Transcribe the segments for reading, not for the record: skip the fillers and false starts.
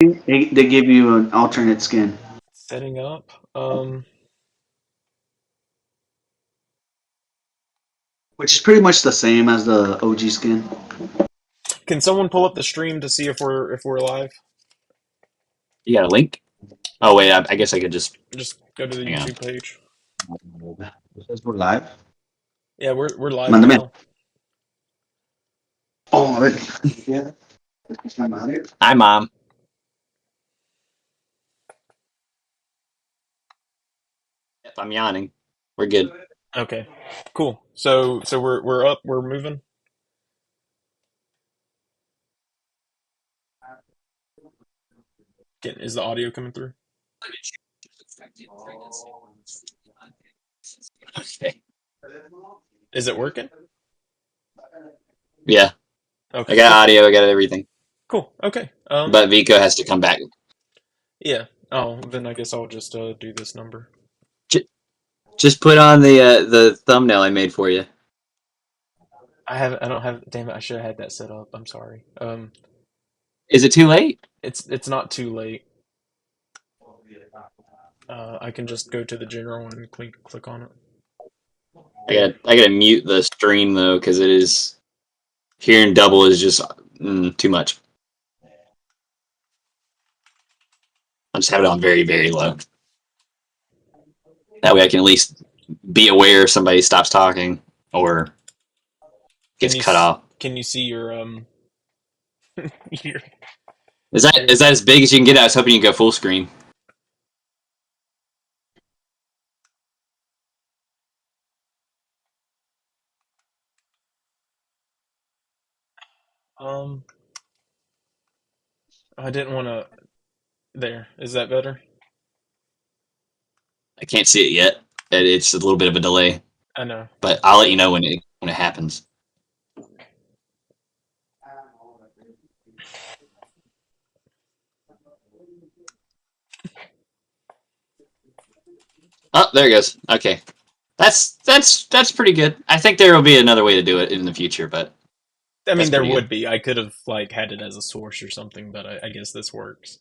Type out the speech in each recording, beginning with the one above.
They give you an alternate skin, Setting up. which is pretty much the same as the OG skin. Can someone pull up the stream to see if we're live? You got a link? Oh wait, I guess I could just Just go to the hang on. YouTube page. It says we're live. Yeah, we're live Mándame. now. Oh, a ver. Yeah. ¿Es mi madre? Hi, mom. If I'm yawning, we're good. Okay, cool. So we're up. We're moving. Is the audio coming through? Okay. Is it working? Yeah, I Okay, got cool. audio. I got everything. Cool. Okay. But Vico has to come back. Yeah. Oh, then I guess I'll just do this number. J- Just put on the thumbnail I made for you. I don't have. Damn it! I should have had that set up. I'm sorry. Is it too late? It's not too late. I can just go to the general and click on it. I gotta mute the stream though because it is hearing double is just too much. I'll just have it on very very low. That way I can at least be aware if somebody stops talking or Can gets you cut off. can you see your your Is that your is that as big as you can get? I was hoping you could go full screen. um? I didn't want to. There. Is that better? I can't see it yet. It's a little bit of a delay, I know. but I'll let you know when it happens. Oh, there it goes. Okay, that's pretty good. I think there will be another way to do it in the future, but I that's mean, there pretty good. would be. I could have like had it as a source or something, but I guess this works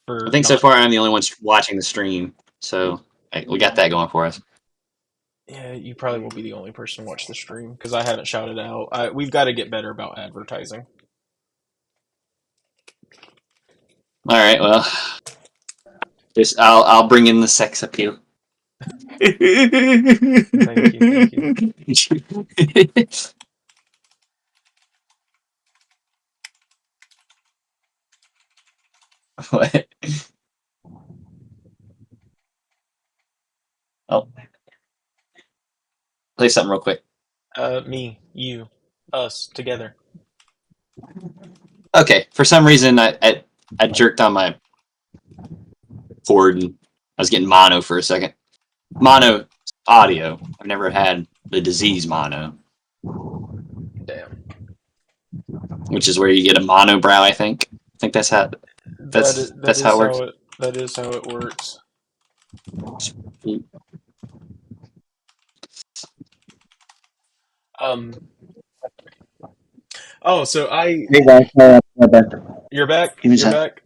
I for think so not. far I'm the only one watching the stream, so we got that going for us. Yeah, you probably will be the only person to watch the stream because I haven't shouted out. We've got to get better about advertising. All right, well, just I'll bring in the sex appeal. Thank you, thank you. What? Oh, play something real quick. Me, you, us, together. Okay, for some reason I jerked on my cord and I was getting mono for a second. Mono audio. I've never had the disease mono, Damn. which is where you get a monobrow. I think that's how That that's how is it works. how it works. Um. Oh, so Hey guys, sorry, back. you're back. Give me a You're sec. back.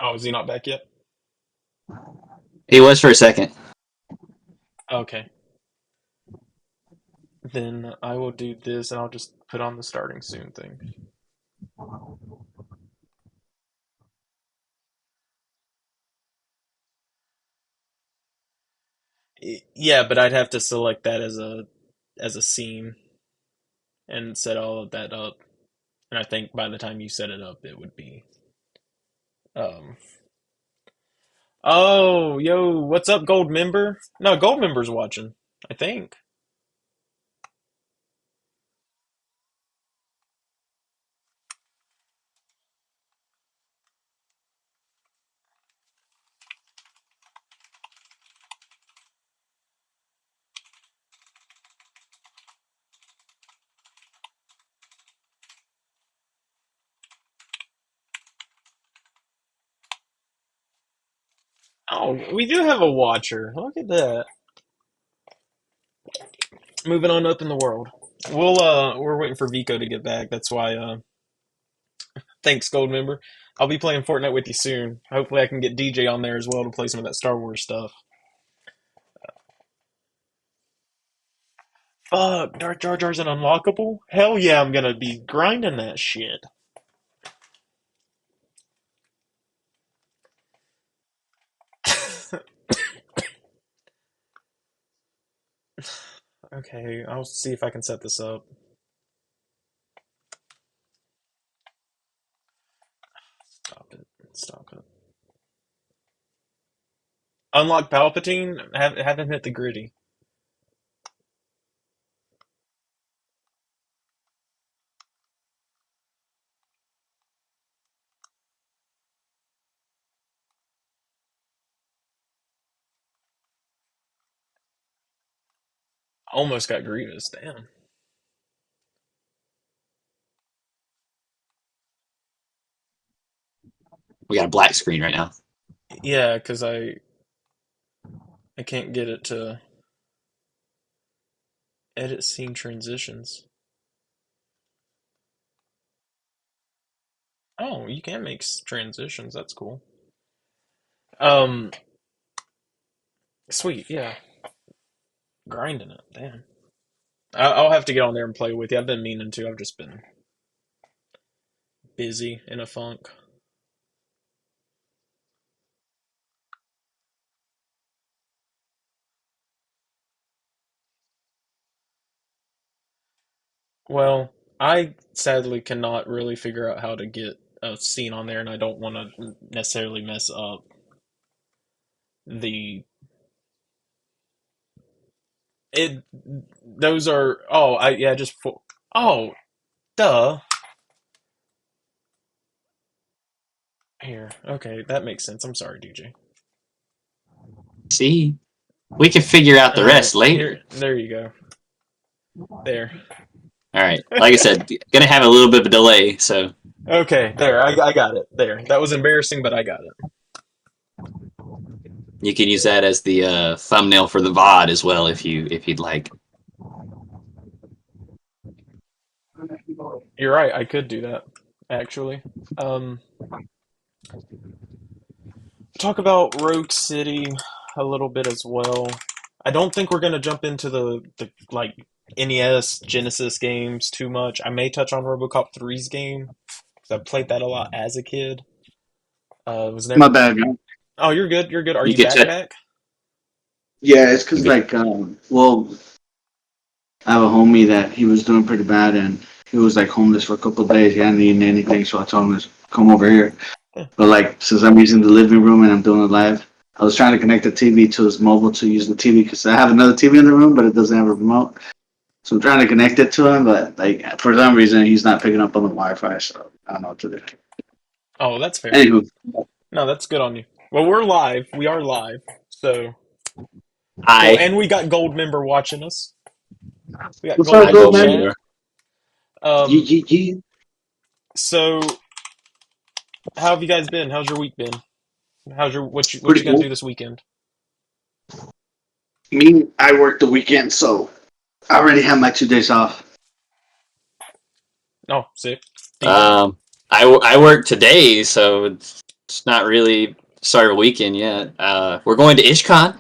Oh, is he not back yet? He was for a second. Okay. Then I will do this, and I'll just put on the starting soon thing. Yeah, but I'd have to select that as a scene and set all of that up. And I think by the time you set it up, it would be. Um. Oh, yo, what's up, Gold Member? No, Gold Member's watching. I think. Oh, we do have a watcher. Look at that. Moving on up in the world. We're waiting for Vico to get back. That's why. Thanks, Gold Member. I'll be playing Fortnite with you soon. Hopefully, I can get DJ on there as well to play some of that Star Wars stuff. Fuck, Darth Jar Jar's an unlockable? Hell yeah, I'm gonna be grinding that shit. Okay, I'll see if I can set this up. Stop it. Stop it. Unlock Palpatine? Have him hit the gritty. Almost got Grievous. Damn. We got a black screen right now. Yeah, because I can't get it to edit scene transitions. Oh, you can make transitions. That's cool. Um, Sweet. Yeah, grinding it. Damn. I'll have to get on there and play with you. I've been meaning to. I've just been busy in a funk. Well, I sadly cannot really figure out how to get a scene on there, and I don't want to necessarily mess up the it. Those are I yeah just for duh. Here, okay, that makes sense. I'm sorry, DJ. See, we can figure out the All right, rest later. here, there you go. There. All right. Like I said, gonna have a little bit of a delay, so Okay, there. I got it. There. That was embarrassing, but I got it. you can use that as the thumbnail for the VOD as well if you'd like. You're right. I could do that, actually. Um, Talk about Rogue City a little bit as well. I don't think we're gonna jump into the like NES Genesis games too much. I may touch on RoboCop 3's game because I played that a lot as a kid. It was My never. bad, man. Oh, you're good. You're good. Are You you could back? check. Back? Yeah, it's You because, could. like, I have a homie that he was doing pretty bad, and he was, like, homeless for a couple of days. He hadn't eaten anything, so I told him to come over here. Yeah. But, like, since I'm using the living room and I'm doing it live, I was trying to connect the TV to his mobile to use the TV because I have another TV in the room, but it doesn't have a remote. So I'm trying to connect it to him, but, like, for some reason, he's not picking up on the Wi-Fi, so I don't know what to do. Oh, that's fair. Anywho, No, that's good on you. Well, we're live. We are live. So cool. Hi. And we got Gold Member watching us. We got what's Gold up, Hi, in the Gold Gold Man? chat. Member. Yee, Um, yee, yee. so how have you guys been? How's your week been? How's your what Pretty you gonna cool. do this weekend? Me, I work the weekend, so I already have my 2 days off. Oh, sick. DJ. Um, I work today, so it's not really start of a weekend yet. We're going to IshCon.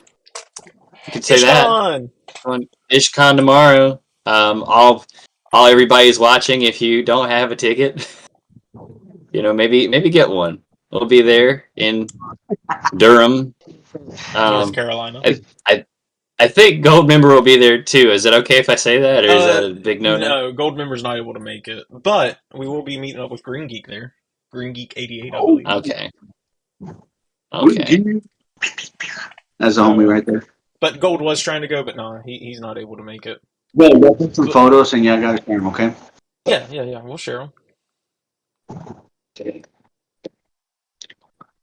You could say that. Ishkan! Going to IshCon tomorrow. All everybody's watching. If you don't have a ticket, maybe get one. We'll be there in Durham. North Um, Carolina. I, I I think Gold Member will be there too. Is it okay if I say that, or is that a big no? No, Gold Member's not able to make it. But we will be meeting up with Green Geek there. Green Geek 88, I Oh, believe. Okay, good okay. game. That's a homie No. right there. But Gold was trying to go, but no, he's not able to make it. Well, we'll put some photos and yeah, I got to share them, okay? Yeah. We'll share them. Okay.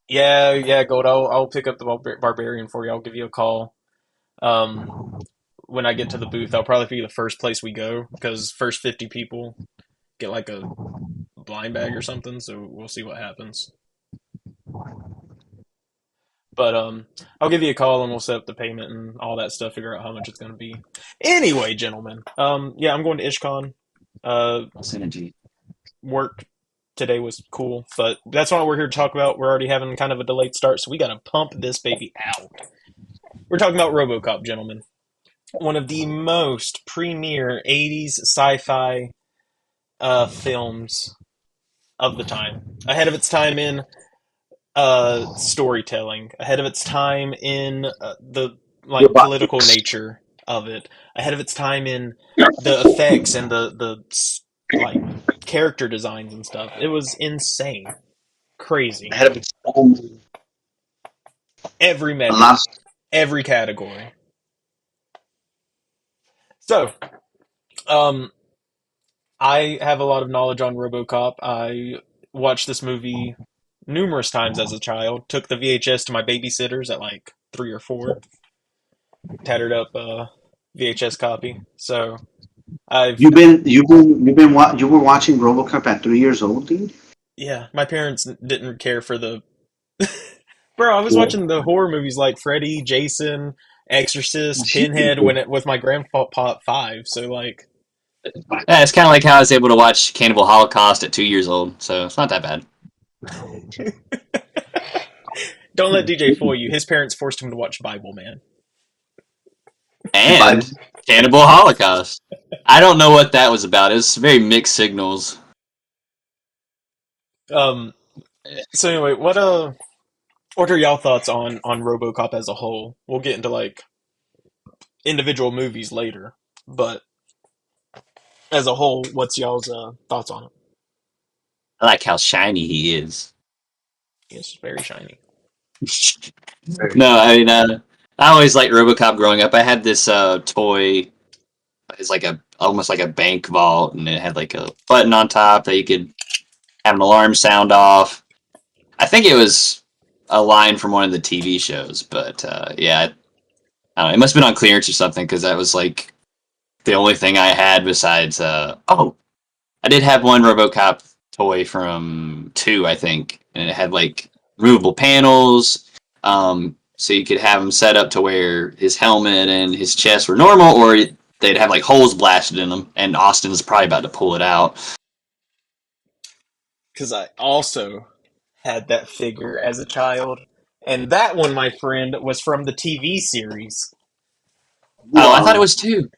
Yeah, Gold. I'll pick up the Barbarian for you. I'll give you a call. When I get to the booth, I'll probably be the first place we go because first 50 people get like a blind bag or something. So we'll see what happens. But I'll give you a call and we'll set up the payment and all that stuff. Figure out how much it's going to be. Anyway, gentlemen, yeah, I'm going to IshCon. Synergy. Work today was cool, but that's not what we're here to talk about. We're already having kind of a delayed start, so we got to pump this baby out. We're talking about RoboCop, gentlemen. One of the most premier 80s sci-fi films of the time. Ahead of its time in storytelling, ahead of its time in the political nature of it, ahead of its time in the effects and the like character designs and stuff. It was insane, crazy. Ahead of its time. Every A lot. metric, every category. So, I have a lot of knowledge on RoboCop. I watched this movie numerous times as a child. Took the VHS to my babysitters at like 3 or 4. Tattered up VHS copy. So I've You were watching RoboCop at 3 years old, dude. yeah, my parents didn't care for the bro. I was watching the horror movies like Freddy, Jason, Exorcist, Pinhead with my grandpa at 5. So like, Yeah, it's kind of like how I was able to watch Cannibal Holocaust at 2 years old, so it's not that bad. don't let DJ fool you. His parents forced him to watch Bible Man. And Cannibal Holocaust. I don't know what that was about. It was very mixed signals. So anyway, what are y'all thoughts on RoboCop as a whole? We'll get into like individual movies later, but as a whole, what's y'all's thoughts on it? I like how shiny he is. It's very shiny. No, I mean, I always liked RoboCop growing up. I had this toy. It's like almost like a bank vault, and it had like a button on top that you could have an alarm sound off. I think it was a line from one of the TV shows, but yeah, I don't know. It must have been on clearance or something because that was like the only thing I had besides. Oh, I did have one RoboCop toy from 2, I think, and it had like removable panels, so you could have him set up to where his helmet and his chest were normal, or they'd have like holes blasted in them, and Austin's probably about to pull it out. Because I also had that figure as a child, and that one, my friend, was from the TV series. Oh, I thought it was 2.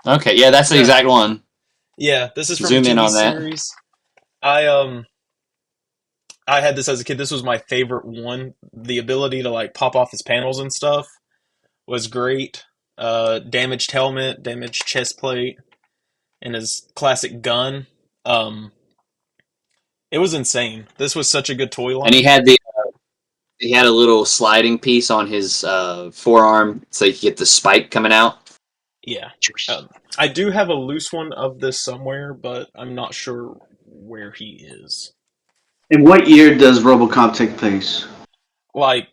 Okay, yeah, that's the exact one. Yeah, this is from Zoom the in TV on that. series. I had this as a kid. This was my favorite one. The ability to like pop off his panels and stuff was great. Damaged helmet, damaged chest plate, and his classic gun. It was insane. This was such a good toy line. And he had a little sliding piece on his forearm, so you could get the spike coming out. Yeah. I do have a loose one of this somewhere, but I'm not sure where he is. In what year does RoboCop take place? Like,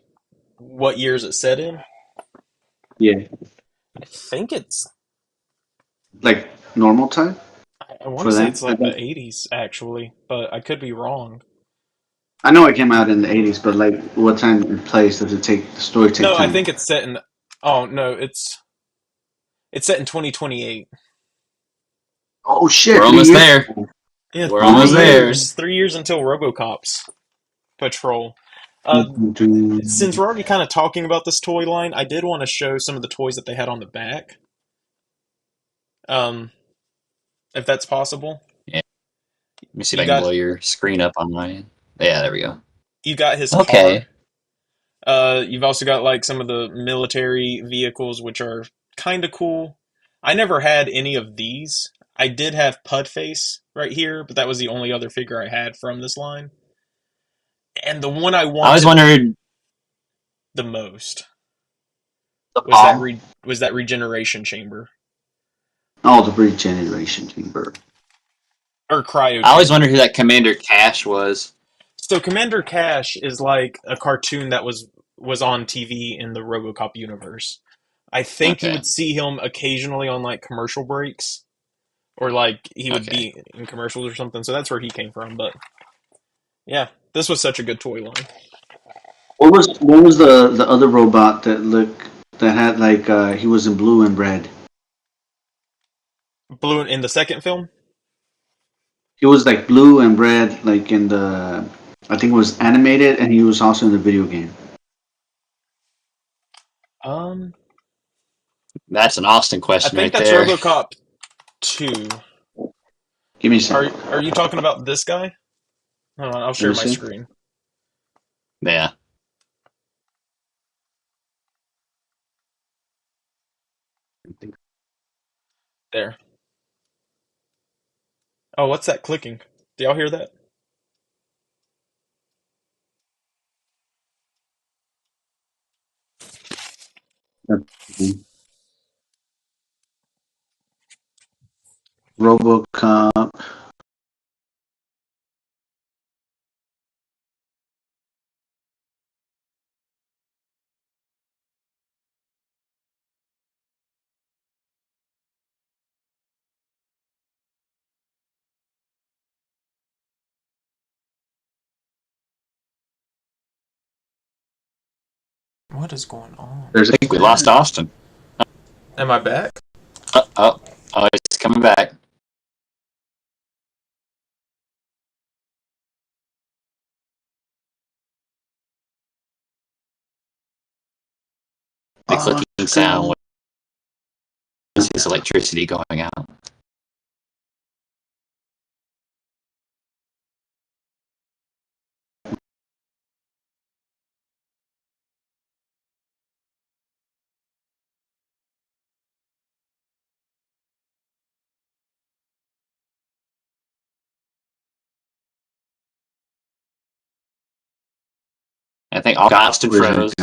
what year is it set in? Yeah, I think it's. like normal time. I want For to say that? it's like the 80s, actually, but I could be wrong. I know it came out in the 80s, but like, what time and place does it take? The story take No, I time? think it's set in. Oh no, it's set in 2028. Oh shit! We're 3 almost years? there. Yeah, We're almost there. 3 years until RoboCop's patrol. Since we're already kind of talking about this toy line, I did want to show some of the toys that they had on the back. If that's possible. Yeah. Let me see You if I can got blow your screen up on mine. Yeah, there we go. you got his Okay. car. You've also got like some of the military vehicles, which are kind of cool. I never had any of these. I did have Pudface right here, but that was the only other figure I had from this line. And the one I I always wanted wondered. the most The was bomb. that regeneration chamber Oh, the regeneration chamber. or cryo I always chamber. wondered who that Commander Cash was. So Commander Cash is like a cartoon that was on TV in the RoboCop universe. I think you Okay. would see him occasionally on like commercial breaks, or like he would Okay. be in commercials or something. So that's where he came from. But yeah, this was such a good toy line. What was the other robot that had like he was in blue and red? Blue in the second film. He was like blue and red, like in the I think it was animated, and he was also in the video game. Um, That's an Austin I question think right that's there. RoboCop 2. Give me a Are second. are you talking about this guy? Hold on, I'll Let share me my see. screen. Yeah. There. Oh, what's that clicking? Do y'all hear that? RoboCop. What is going on? There's I think we lost Austin. Am I back? Oh, it's coming back. The clicking sound was his electricity going out. I think Austin froze.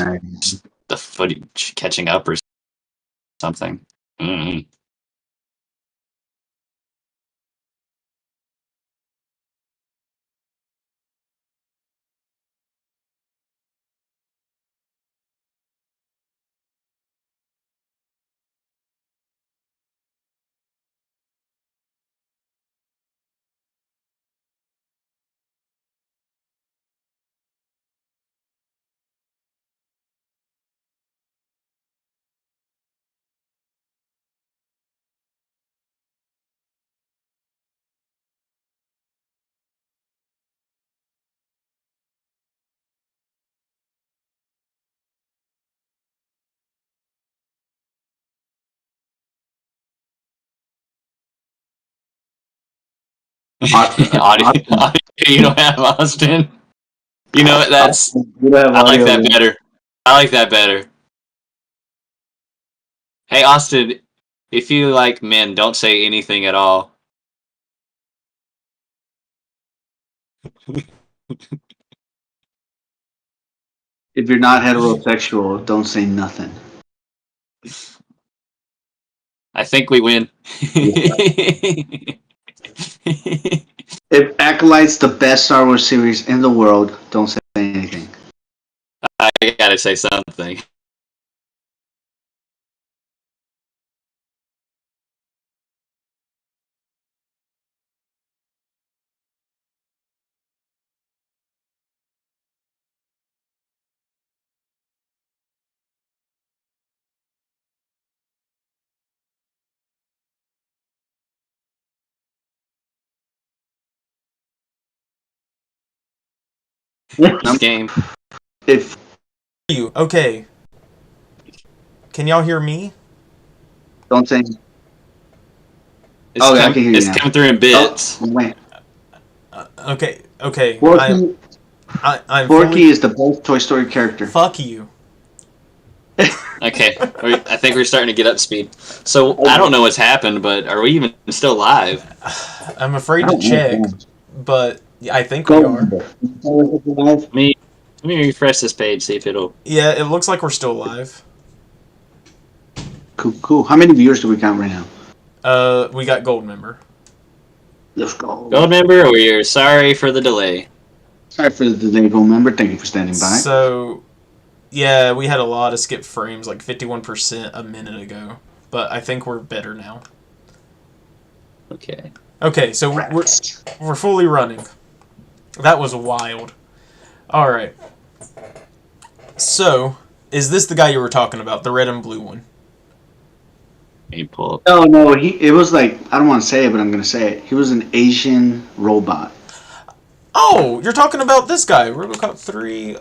The footage catching up or something. Mm-hmm. Audio, you don't have Austin. You know what? That's I like that better. I like that better. Hey Austin, if you like men, don't say anything at all. If you're not heterosexual, don't say nothing. I think we win. If Acolyte's the best Star Wars series in the world, don't say anything. I gotta say something. This game. If You okay? Can y'all hear me? don't say. It's Oh, yeah, I can hear you now. coming through in bits. Oh, wait. Okay. Forky, I'm Forky fully. is the best Toy Story character. Fuck you. Okay, I think we're starting to get up to speed. So I don't know what's happened, but are we even still live? I'm afraid to check, but I think we are. Let me refresh this page, see if it'll. Yeah, it looks like we're still live. Cool. How many viewers do we count right now? We got gold member. Let's go. Gold member, we're sorry for the delay. Sorry for the delay, gold member. Thank you for standing by. So, yeah, we had a lot of skip frames, like 51% a minute ago. But I think we're better now. Okay. Okay, so we're fully running. That was wild. All right. So, is this the guy you were talking about, the red and blue one? Let me pull up. No, it was like, I don't want to say it, but I'm gonna say it. He was an Asian robot. Oh, you're talking about this guy, RoboCop 3.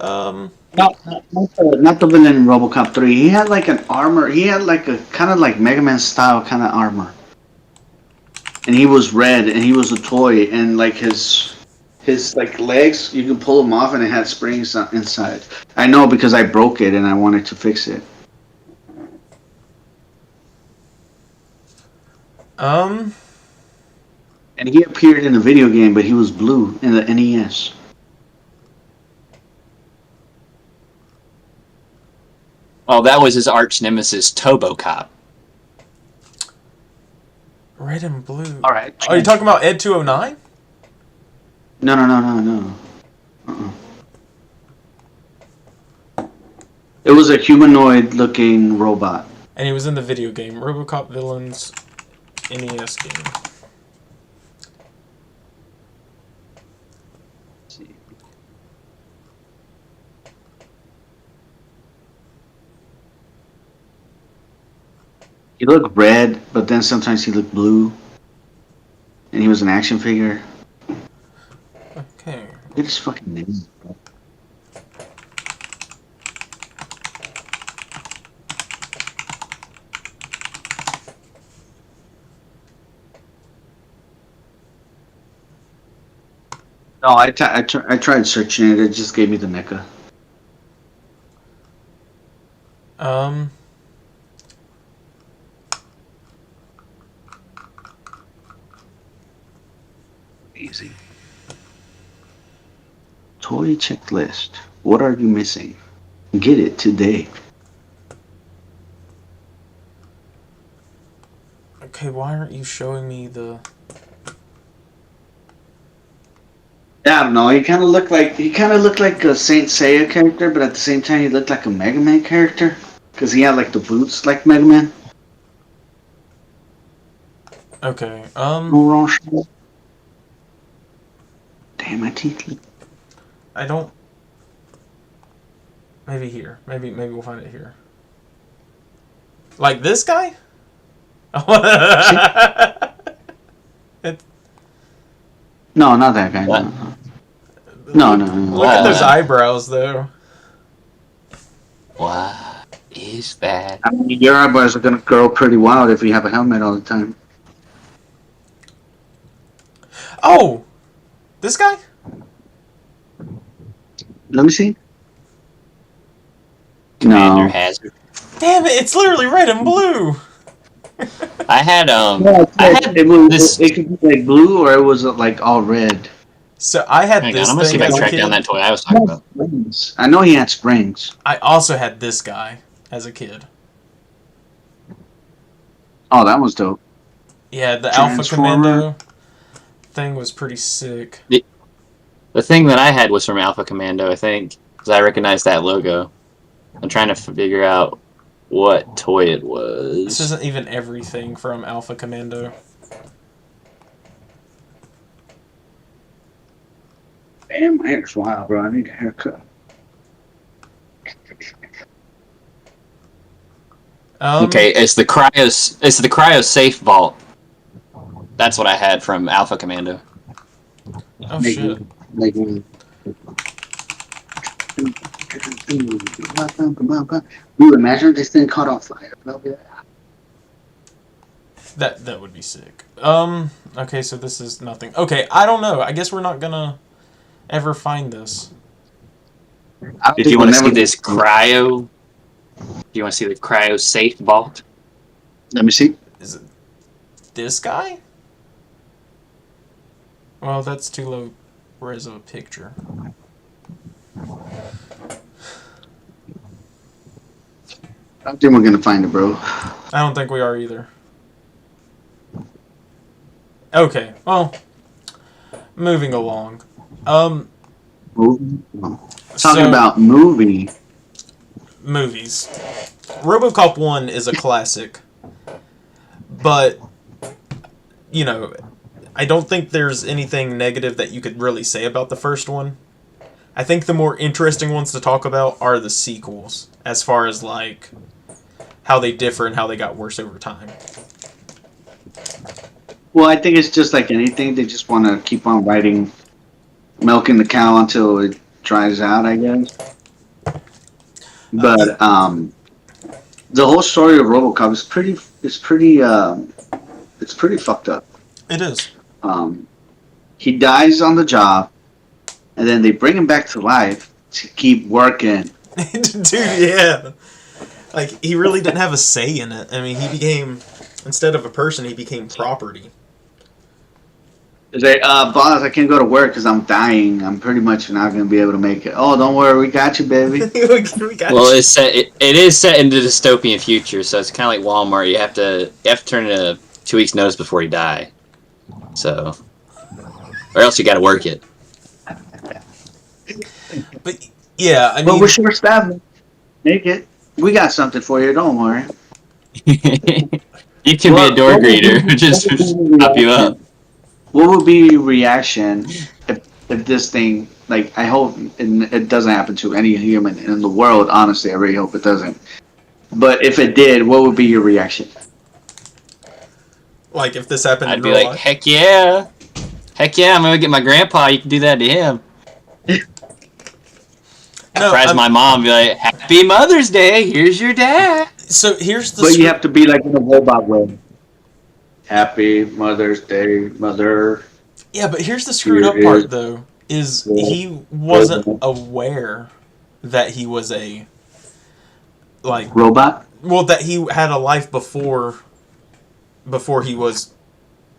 Not the villain in RoboCop 3. He had like an armor. He had like a kind of like Mega Man style kind of armor, and he was red, and he was a toy, and like his like legs, you can pull them off, and it had springs inside. I know because I broke it and I wanted to fix it. Um, And he appeared in a video game, but he was blue in the NES. Oh, that was his arch nemesis, Tobocop. red and blue. All right. Are you talking about Ed 209? No. It was a humanoid-looking robot. And he was in the video game, RoboCop Villains NES game. He looked red, but then sometimes he looked blue. And he was an action figure. Okay. Look at his fucking name. No, I tried searching it. It just gave me the NECA. Um, Easy. Toy checklist. What are you missing? Get it today. okay, why aren't you showing me the... I don't know. He kind of looked like a Saint Seiya character, but at the same time, he looked like a Mega Man character because he had like the boots like Mega Man. Okay, No wrong shit. Damn, my teeth. I don't... Maybe here. Maybe we'll find it here. Like this guy? It, No, not that guy. What? No. look at those eyebrows, though. What is that? I mean, your eyebrows are gonna grow pretty wild if you have a helmet all the time. Oh! This guy? Let me see. Commander No. Hazard. Damn it, it's literally red and blue! I had It could be like blue or it was like all red. So I had Hang on, this I'm gonna see thing if I as can a track down kid. that toy I was talking about. Springs. I know he had springs. I also had this guy as a kid. Oh, that was dope. Yeah, the Alpha Transformer. Commando thing was pretty sick. The thing that I had was from Alpha Commando, I think, because I recognized that logo. I'm trying to figure out what toy it was. This isn't even everything from Alpha Commando. Damn, my hair's wild, bro. I need a haircut. Okay, it's the cryo safe vault. That's what I had from Alpha Commando. Oh shit. You imagine this thing caught on fire? That would be sick. Okay, so this is nothing. Okay, I don't know. I guess we're not gonna ever find this. If you want to see this cryo, do you want to see the cryo safe vault? Let me see. Is it this guy? Well, that's too low res of a picture. I don't think we're gonna find it, bro. I don't think we are either. Okay, well, moving along. Movie? No. Talking So- about movie. Movies. RoboCop 1 is a classic, but, you know, I don't think there's anything negative that you could really say about the first one. I think the more interesting ones to talk about are the sequels, as far as like how they differ and how they got worse over time. Well, I think it's just like anything. They just want to keep on writing, milking the cow until it dries out, I guess. Yeah, But the whole story of RoboCop is it's pretty fucked up. it is. Um, he dies on the job, and then they bring him back to life to keep working. Dude, yeah. Like, he really didn't have a say in it. I mean, he became, instead of a person, he became property. It's like, boss, I can't go to work because I'm dying. I'm pretty much not going to be able to make it. Oh, don't worry, we got you, baby. We got Well, you. it's set. It is set into dystopian future, so it's kind of like Walmart. You have to turn in a 2 weeks notice before you die. So, or else you got to work it. But, yeah, I But mean... we're short staffed. Make it. We got something for you. Don't worry. You can be a door greeter, just pop you up. What would be your reaction if this thing, like, I hope it doesn't happen to any human in the world, honestly, I really hope it doesn't. But if it did, what would be your reaction? Like, if this happened in I'd be real like, life. heck yeah, I'm gonna get my grandpa. You can do that to him. No, Surprise my mom. Be like, Happy Mother's Day. Here's your dad. So, here's the... But you have to be like in a robot way. Happy Mother's Day, Mother. Yeah, but here's the screwed up part, though, is he wasn't aware that he was a, like... Robot? Well, that he had a life before he was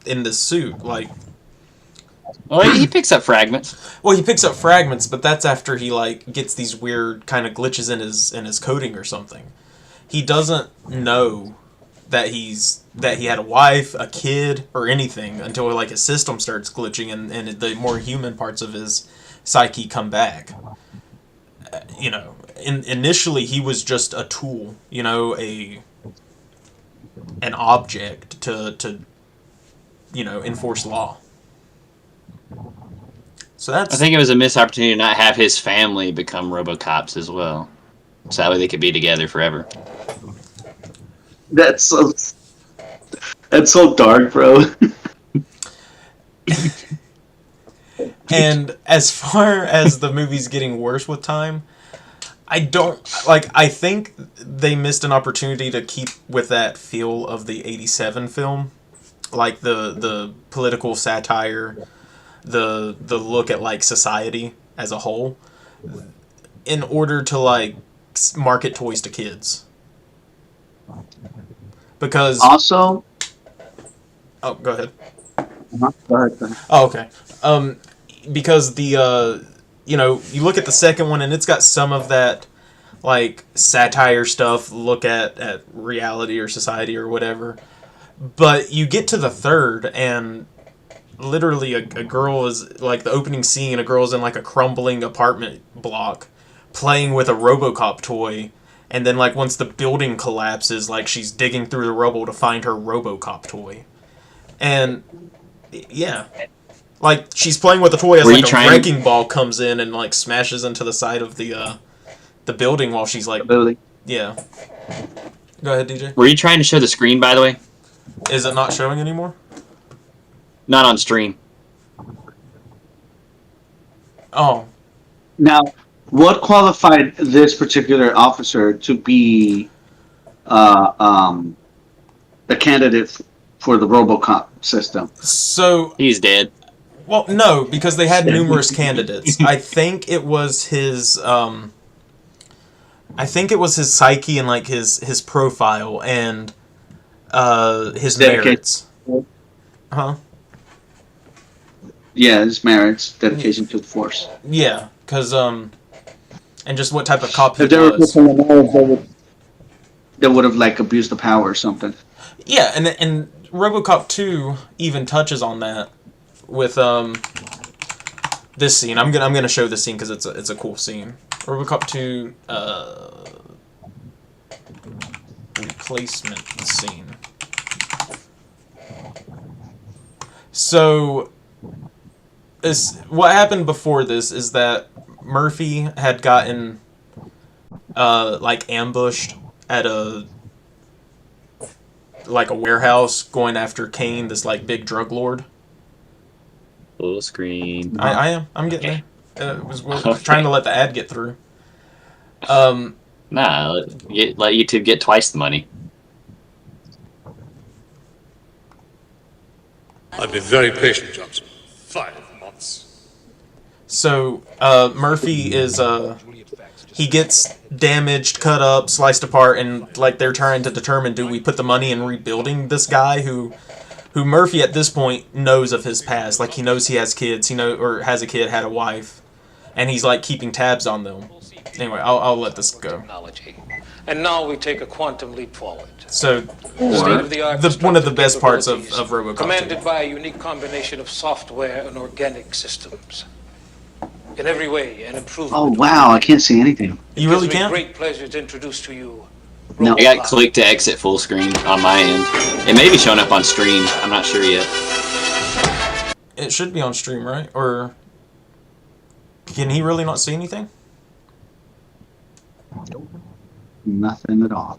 in this suit. Like, Well, he picks up fragments. well, he picks up fragments, but that's after he, like, gets these weird kind of glitches in his coding or something. He doesn't know that he had a wife, a kid, or anything until, like, his system starts glitching and the more human parts of his psyche come back. You know, initially he was just a tool, you know, an object to you know, enforce law. So that's... I think it was a missed opportunity to not have his family become RoboCops as well, so that way they could be together forever. That's so dark, bro. And as far as the movie's getting worse with time, I think they missed an opportunity to keep with that feel of the 87 film. Like the political satire, the look at, like, society as a whole, in order to, like, market toys to kids. Because... Also... Oh, go ahead. Go ahead. Oh, okay. Because the, you know, you look at the second one and it's got some of that, like, satire stuff, look at reality or society or whatever. But you get to the third and literally a girl is, like, the opening scene, a girl's in, like, a crumbling apartment block playing with a RoboCop toy. And then, like, once the building collapses, like, she's digging through the rubble to find her RoboCop toy. And, yeah. Like, she's playing with the toy as, like, a wrecking ball comes in and, like, smashes into the side of the building while she's, like... Yeah. Go ahead, DJ. Were you trying to show the screen, by the way? Is it not showing anymore? Not on stream. Oh. Now, what qualified this particular officer to be a candidate for the RoboCop system? So... He's dead. Well, no, because they had numerous candidates. I think it was his... I think it was his psyche and, like, his profile and his merits. Huh? Yeah, his merits, dedication to the force. Yeah, because and just what type of cop he If there were was. people that would have, like, abused the power or something. Yeah, and RoboCop 2 even touches on that with this scene. I'm gonna show this scene because it's a cool scene. RoboCop 2 replacement scene. So, what happened before this is that Murphy had gotten like ambushed at a warehouse going after Kane, this like big drug lord. Full screen. I am. I'm getting Okay. there. Was Okay. trying to let the ad get through. Nah, let YouTube get twice the money. I've been very patient, Johnson. 5 months. So Murphy is he gets damaged, cut up, sliced apart, and like they're trying to determine, do we put the money in rebuilding this guy who Murphy at this point knows of his past, like he knows he has kids, or has a kid, had a wife, and he's like keeping tabs on them. Anyway, I'll let this go. And now we take a quantum leap forward. So State-of-the-art one of the best parts of capabilities, RoboCop 2. commanded by a unique combination of software and organic systems. In every way, an improvement. Oh wow, I can't see anything. You really It gives me can't? great pleasure to introduce to you. No. I got click to exit full screen on my end. It may be showing up on stream. I'm not sure yet. It should be on stream, right? Or can he really not see anything? Nothing at all.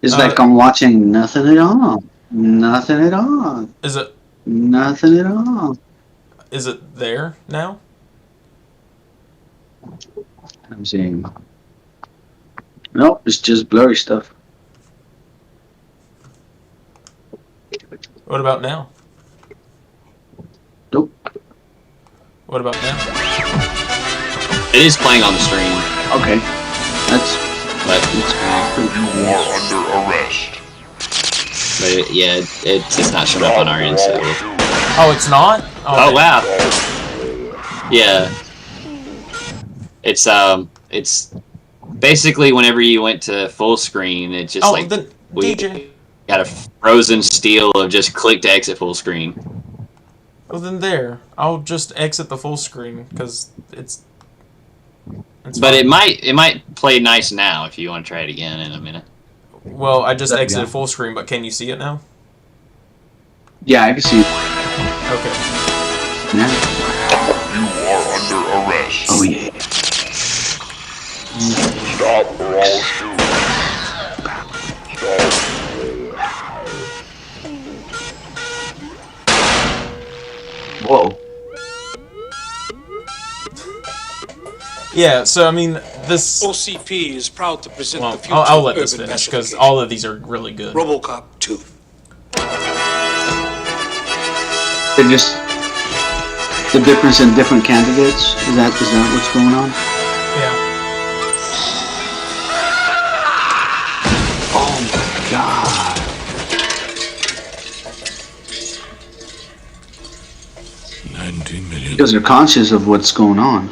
It's like I'm watching nothing at all. Nothing at all. Is it Nothing at all. there now? I'm seeing. Nope, it's just blurry stuff. What about now? Nope. What about now? It is playing on the stream, Okay. That's but You are under arrest. it's not showing up on our end. So. Oh, it's not? Oh wow. Yeah. It's basically whenever you went to full screen, it's just we DJ. got a frozen steel of just click to exit full screen. Well, then there. I'll just exit the full screen because it's But fine. it might play nice now if you want to try it again in a minute. Well, I just exited Yeah. full screen, but can you see it now? yeah, I can see. Okay. Yeah. You are under arrest. Oh yeah. Stop or I'll shoot. Stop. Whoa. Yeah. So I mean, this. OCP is proud to present Well, the future I'll of let this urban finish because massification. all of these are really good. RoboCop 2. They're just the difference in different candidates. Is that what's going on? Yeah. Oh my god. $19 million. Because they're conscious of what's going on.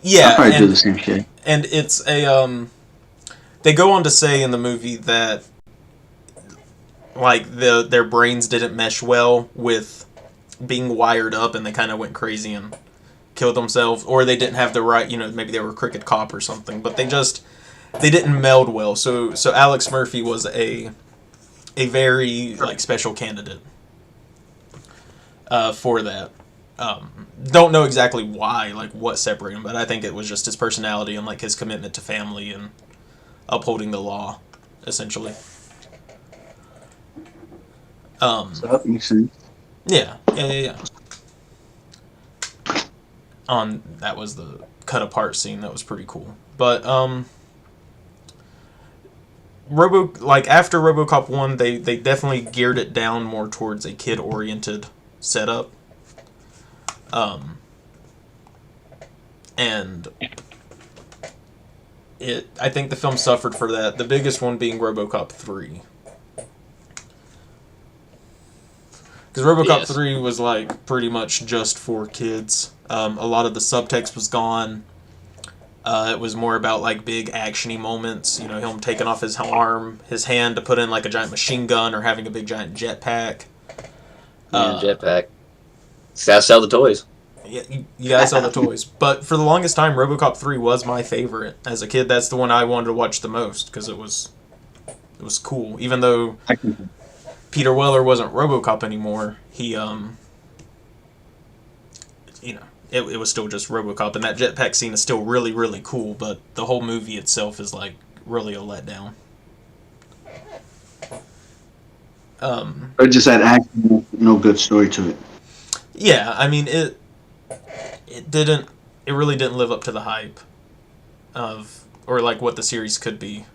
Yeah. I'll probably do the same shit. And it's a they go on to say in the movie that like their brains didn't mesh well with being wired up, and they kind of went crazy and killed themselves, or they didn't have the right, maybe they were a crooked cop or something, but they didn't meld well. So Alex Murphy was a very like special candidate for that. Don't know exactly why, like what separated him, but I think it was just his personality and like his commitment to family and upholding the law, essentially. So that makes sense. Yeah. That was the cut apart scene. That was pretty cool. But after RoboCop 1, they definitely geared it down more towards a kid oriented setup. And I think the film suffered for that. The biggest one being RoboCop 3. Because RoboCop Yes. 3 was like pretty much just for kids. A lot of the subtext was gone. It was more about like big actiony moments. Him taking off his arm, his hand to put in like a giant machine gun, or having a big giant jetpack. Jetpack. Gotta sell the toys. Yeah, you guys sell the toys. But for the longest time, RoboCop 3 was my favorite. As a kid, that's the one I wanted to watch the most because it was cool. Even though Peter Weller wasn't RoboCop anymore, he you know, it was still just RoboCop, and that jetpack scene is still really, really cool, but the whole movie itself is, like, really a letdown. Or just had action, no good story to it. Yeah, I mean, it really didn't live up to the hype of, or, like, what the series could be.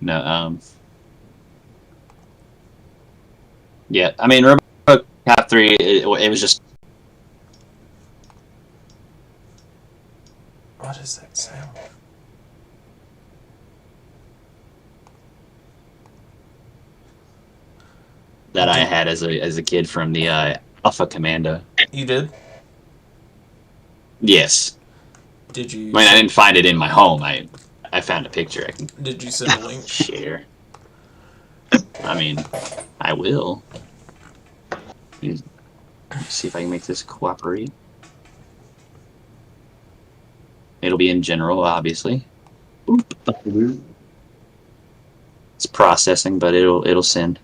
No, yeah, I mean, RoboCop 3, it was just... What is that sound? that I had as a kid from the Alpha Commando. You did? Yes. Did you? I mean, I didn't find it in my home. I found a picture I can Did you send a link? share. I mean, I will. Let's see if I can make this cooperate. It'll be in general, obviously. It's processing, but it'll send.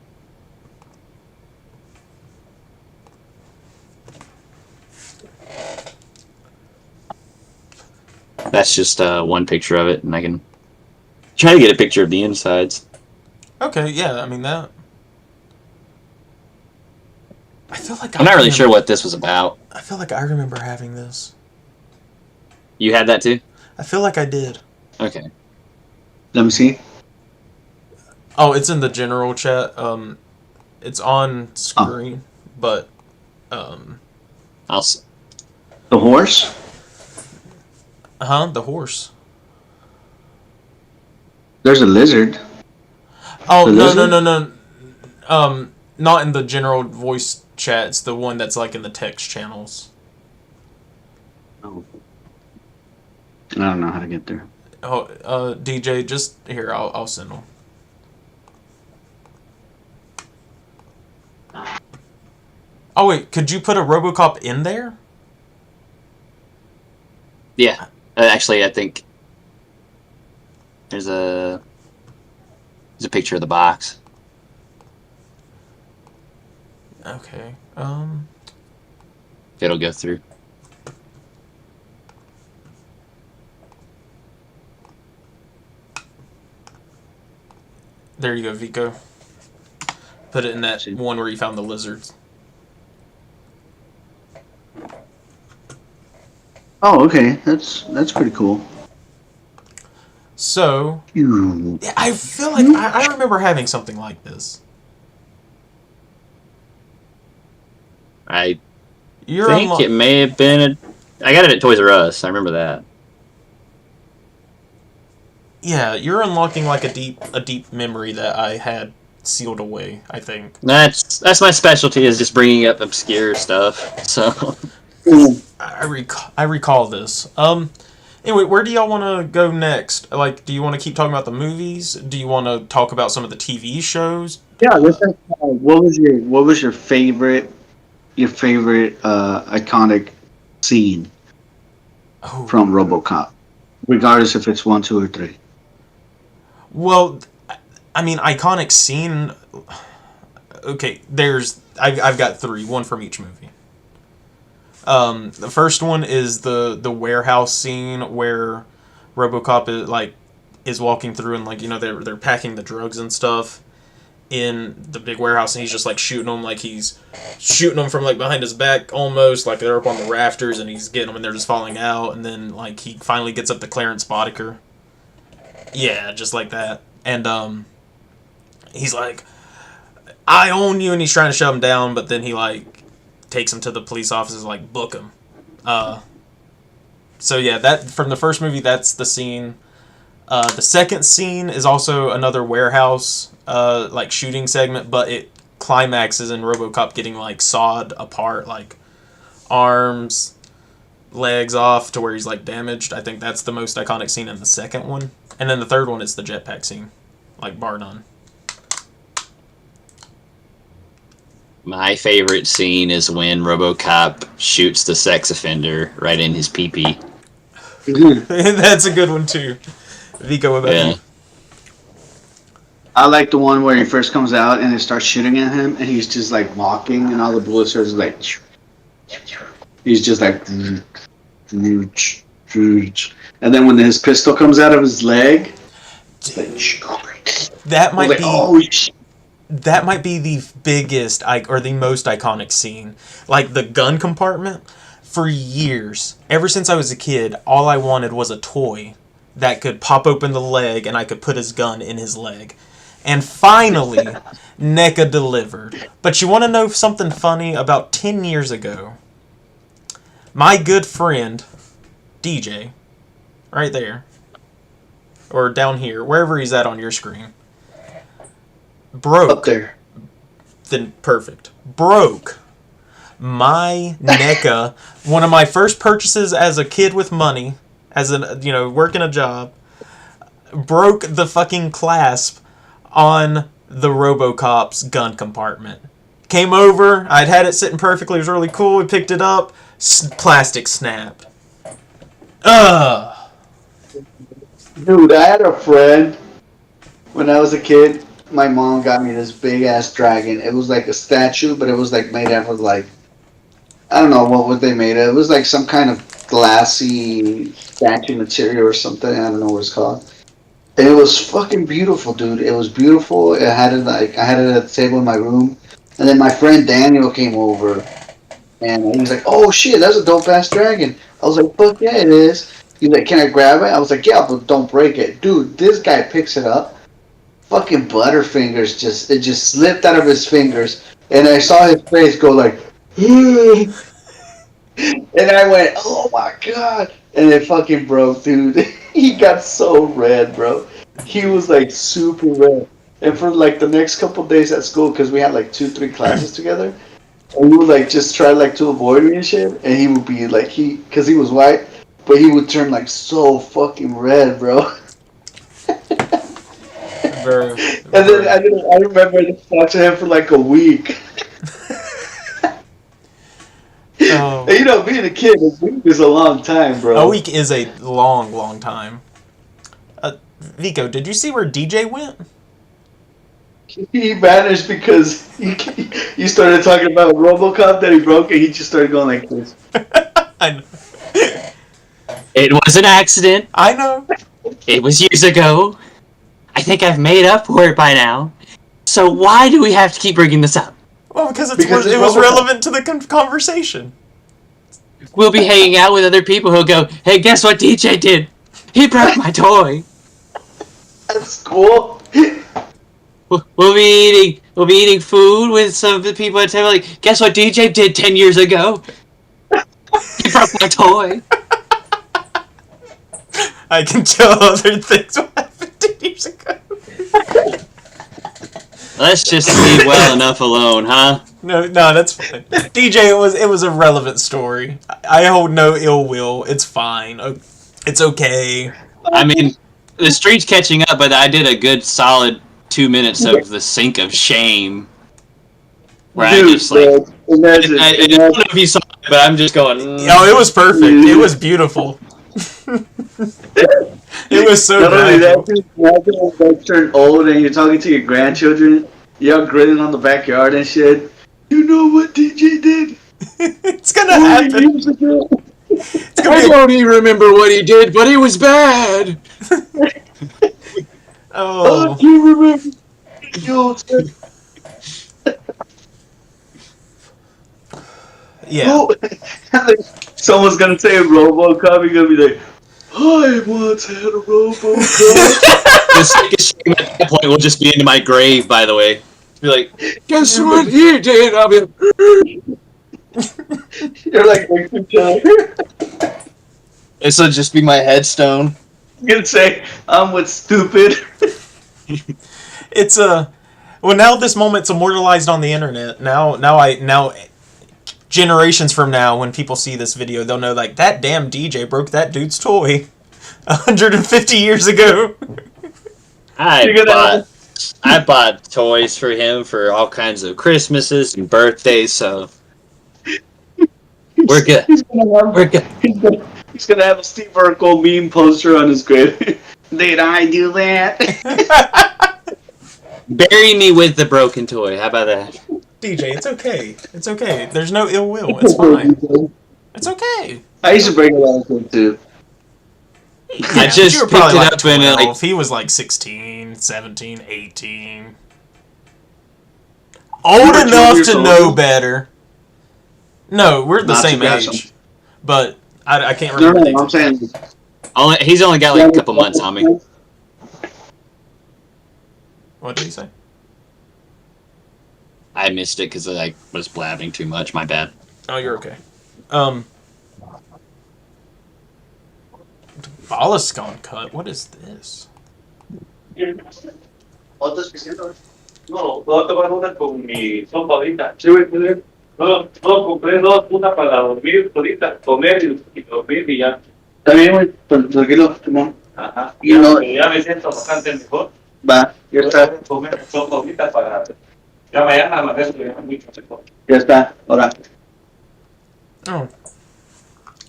That's just one picture of it, and I can try to get a picture of the insides. Okay, yeah, I mean that. I feel like I'm not really sure what this was about. I feel like I remember having this. You had that too? I feel like I did. Okay. Let me see. Oh, it's in the general chat. It's on screen, but I'll. The horse? the horse. There's a lizard. Oh, The no, lizard? no. Not in the general voice chat. It's the one that's like in the text channels. Oh. I don't know how to get there. Oh, DJ, just here. I'll send them. Oh wait, could you put a RoboCop in there? Yeah. Actually, I think there's a picture of the box. Okay. It'll go through. There you go, Vico. Put it in that one where you found the lizards. Oh, okay. That's pretty cool. So, Phew. yeah, I feel like I remember having something like this. I You're think it may have been I got it at Toys R Us. I remember that. Yeah, you're unlocking like a deep memory that I had sealed away, I think. That's my specialty, is just bringing up obscure stuff. So I recall this. Anyway, where do y'all want to go next? Like, do you want to keep talking about the movies? Do you want to talk about some of the TV shows? Yeah, what was your favorite iconic scene from RoboCop, regardless if it's 1, 2, or 3? Well, I mean, iconic scene. Okay, I've got 3, one from each movie. The first one is the warehouse scene where RoboCop is walking through, and like, you know, they're packing the drugs and stuff in the big warehouse, and he's just like shooting them, like he's shooting them from like behind his back, almost like they're up on the rafters, and he's getting them and they're just falling out, and then like he finally gets up to Clarence Boddicker. Yeah, just like that. And he's like, I own you, and he's trying to shove him down, but then he like takes him to the police officers, like, book him. So yeah, that from the first movie, that's the scene. The second scene is also another warehouse like shooting segment, but it climaxes in RoboCop getting like sawed apart, like arms, legs off to where he's like damaged. I think that's the most iconic scene in the second one. And then the third one is the jetpack scene, like bar none. my favorite scene is when RoboCop shoots the sex offender right in his pee-pee. That's a good one too. Vico, what about you? I like the one where he first comes out and they start shooting at him, and he's just like walking, and all the bullets are just like. He's just like. And then when his pistol comes out of his leg, that might be. Oh, shit. That might be the biggest or the most iconic scene. Like the gun compartment. For years, ever since I was a kid, all I wanted was a toy that could pop open the leg and I could put his gun in his leg. And finally, NECA delivered. But you want to know something funny? About 10 years ago, my good friend, DJ, right there, or down here, wherever he's at on your screen, broke. Up there. Then perfect. Broke my NECA, one of my first purchases as a kid with money, as working a job, broke the fucking clasp on the Robocop's gun compartment. Came over, I'd had it sitting perfectly, it was really cool, we picked it up, plastic snapped. Dude, I had a friend, when I was a kid, my mom got me this big ass dragon. It was like a statue, but it was like made out of like, I don't know what they made of. It was like some kind of glassy statue material or something. I don't know what it's called. And it was fucking beautiful, dude. It was beautiful. I had it at the table in my room. And then my friend Daniel came over, and he was like, "Oh shit, that's a dope ass dragon." I was like, "Fuck yeah, it is." He's like, "Can I grab it?" I was like, "Yeah, but don't break it." Dude, this guy picks it up. Fucking Butterfingers just slipped out of his fingers, and I saw his face go like, and I went, "Oh my god!" And it fucking broke, dude. He got so red, bro. He was like super red, and for like the next couple days at school, because we had like 2-3 classes together, and he would like just try like to avoid me and shit, and he would be like because he was white, but he would turn like so fucking red, bro. And then I remember watching him for like a week. Oh. And, being a kid, a week is a long time, bro. A week is a long, long time. Vico, did you see where DJ went? He vanished because you started talking about Robocop that he broke, and he just started going like this. I know. It was an accident. I know. It was years ago. I think I've made up for it by now. So why do we have to keep bringing this up? Well, because it was relevant to the conversation. We'll be hanging out with other people who'll go, "Hey, guess what DJ did? He broke my toy." That's cool. We'll be eating food with some of the people at the table. Like, guess what DJ did 10 years ago? He broke my toy. I can tell other things what happened 10 years ago. Let's just leave well enough alone, huh? No, that's fine. DJ, it was a relevant story. I hold no ill will. It's fine. It's okay. I mean, the street's catching up, but I did a good solid 2 minutes of the sink of shame. Where Dude, I just like... imagine, I don't know if you saw it, but I'm just going... Oh, it was perfect. It was beautiful. It was so not only that, beautiful. imagine when you turn old and you're talking to your grandchildren, you're grinning on the backyard and shit. You know what DJ did? It's gonna happen. I don't even remember what he did, but it was bad. Oh. Do you remember? Yeah. Oh, someone's gonna say Robocop. You're gonna be like, "I once had a Robocop." The sickest shame at that point will just be into my grave, by the way. Be like, guess what he did? I'll be like, You're like, this will just be my headstone. I'm gonna say, "I'm with stupid." It's well, now this moment's immortalized on the internet. Now generations from now, when people see this video, they'll know like that damn DJ broke that dude's toy 150 years ago. I bought toys for him for all kinds of Christmases and birthdays, so we're good. We're good. He's gonna have a Steve Urkel meme poster on his grave. Did I do that? Bury me with the broken toy. How about that? DJ, it's okay. It's okay. There's no ill will. It's fine. It's okay. I used to break a lot of things too. Yeah, I just you were probably picked it like up and, 12. like- He was like 16, 17, 18. Old were 12 enough years to old. know better. No, we're the Not same too bad, age. But I can't No, remember the I'm exact saying He's only got like a couple months on me. What did he say? I missed it because I was blabbing too much. My bad. Oh, you're okay. Balascon cut? What is this? No, voy a tomar una con mi sopa ahorita. Sí, güey, muy bien. No, compré dos, una para dormir ahorita, comer y dormir y ya. Está bien, güey. Tranquilo, Simón. Ajá. Y no- Ya me siento bastante mejor. Va, ya está. Voy a comer sopa ahorita para... Ya mañana me resto ya mucho mejor. Ya está. Ahora. Oh.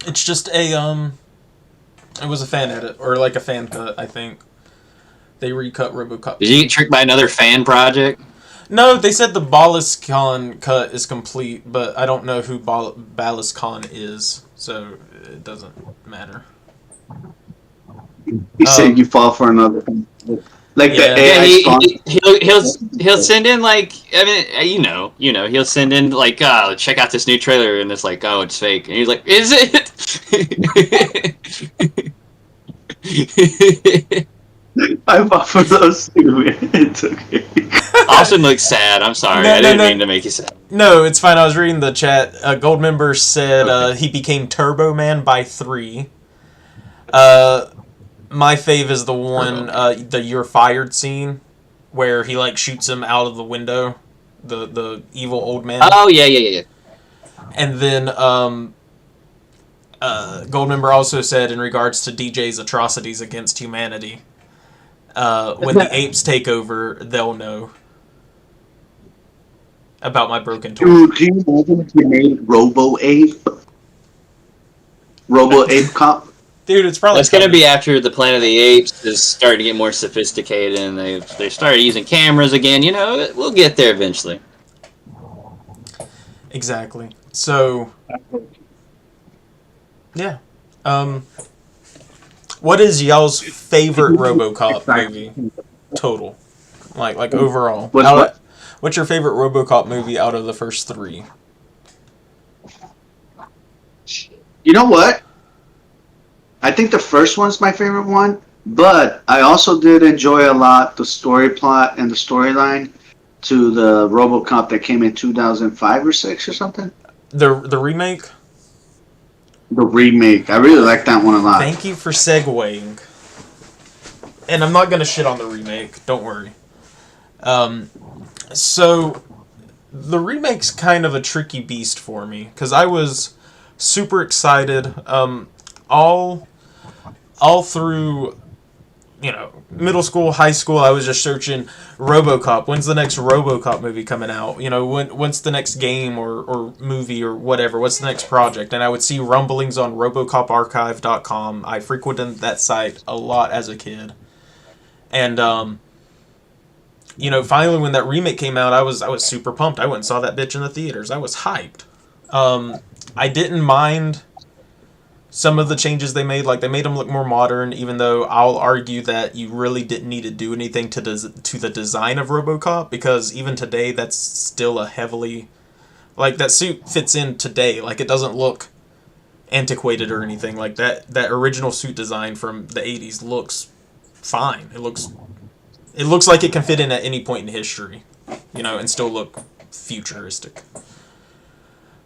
It's just a, it was a fan edit, or like a fan cut, I think. They recut Robocop. Did you get tricked by another fan project? No, they said the Balascon cut is complete, but I don't know who Balascon is, so it doesn't matter. He said you fall for another. Like Yeah. the Yeah, AI spawn. he'll send in like, I mean, he'll send in like, check out this new trailer, and it's like, oh, it's fake, and he's like, is it? I fall for those too, man. It's okay. Austin looks sad. I'm sorry. No, I didn't no. mean to make you sad. No, it's fine. I was reading the chat. A gold member said he became Turbo Man by 3. My fave is the one, the "You're Fired" scene, where he like shoots him out of the window, the evil old man. Oh yeah. And then Goldmember also said in regards to DJ's atrocities against humanity, when the apes take over, they'll know about my broken toy. Dude, can you imagine if you made Robo Ape? Robo Ape Cop? Dude, it's probably That's gonna be after the Planet of the Apes is starting to get more sophisticated, and they started using cameras again. You know, we'll get there eventually. Exactly. So, yeah. What is y'all's favorite RoboCop movie total? Like overall. What's your favorite RoboCop movie out of the first 3? You know what? I think the first one's my favorite one, but I also did enjoy a lot the story plot and the storyline to the RoboCop that came in 2005 or 6 or something. The remake? The remake. I really like that one a lot. Thank you for segueing. And I'm not gonna shit on the remake. Don't worry. So the remake's kind of a tricky beast for me because I was super excited. All through, middle school, high school, I was just searching RoboCop. When's the next RoboCop movie coming out? When's the next game or movie or whatever? What's the next project? And I would see rumblings on RoboCopArchive.com. I frequented that site a lot as a kid. And, finally when that remake came out, I was super pumped. I went and saw that bitch in the theaters. I was hyped. I didn't mind some of the changes they made. Like, they made them look more modern, even though I'll argue that you really didn't need to do anything to the design of RoboCop, because even today, that's still a heavily... Like, that suit fits in today. Like, it doesn't look antiquated or anything. Like, that original suit design from the 80s looks fine. It looks like it can fit in at any point in history, and still look futuristic.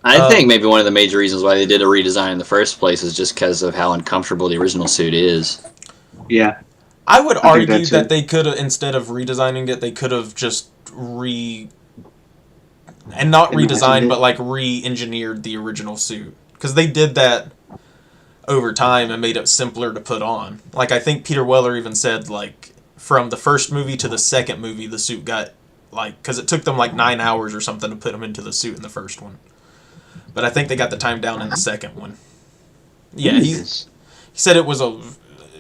I think maybe one of the major reasons why they did a redesign in the first place is just because of how uncomfortable the original suit is. Yeah. I would argue that's that it. they could have, instead of redesigning it, they could have just not redesigned, but like re-engineered the original suit. Because they did that over time and made it simpler to put on. Like, I think Peter Weller even said, like, from the first movie to the second movie, the suit got, like, because it took them like 9 hours or something to put him into the suit in the first one. But I think they got the time down in the second one. Yeah, he said it was a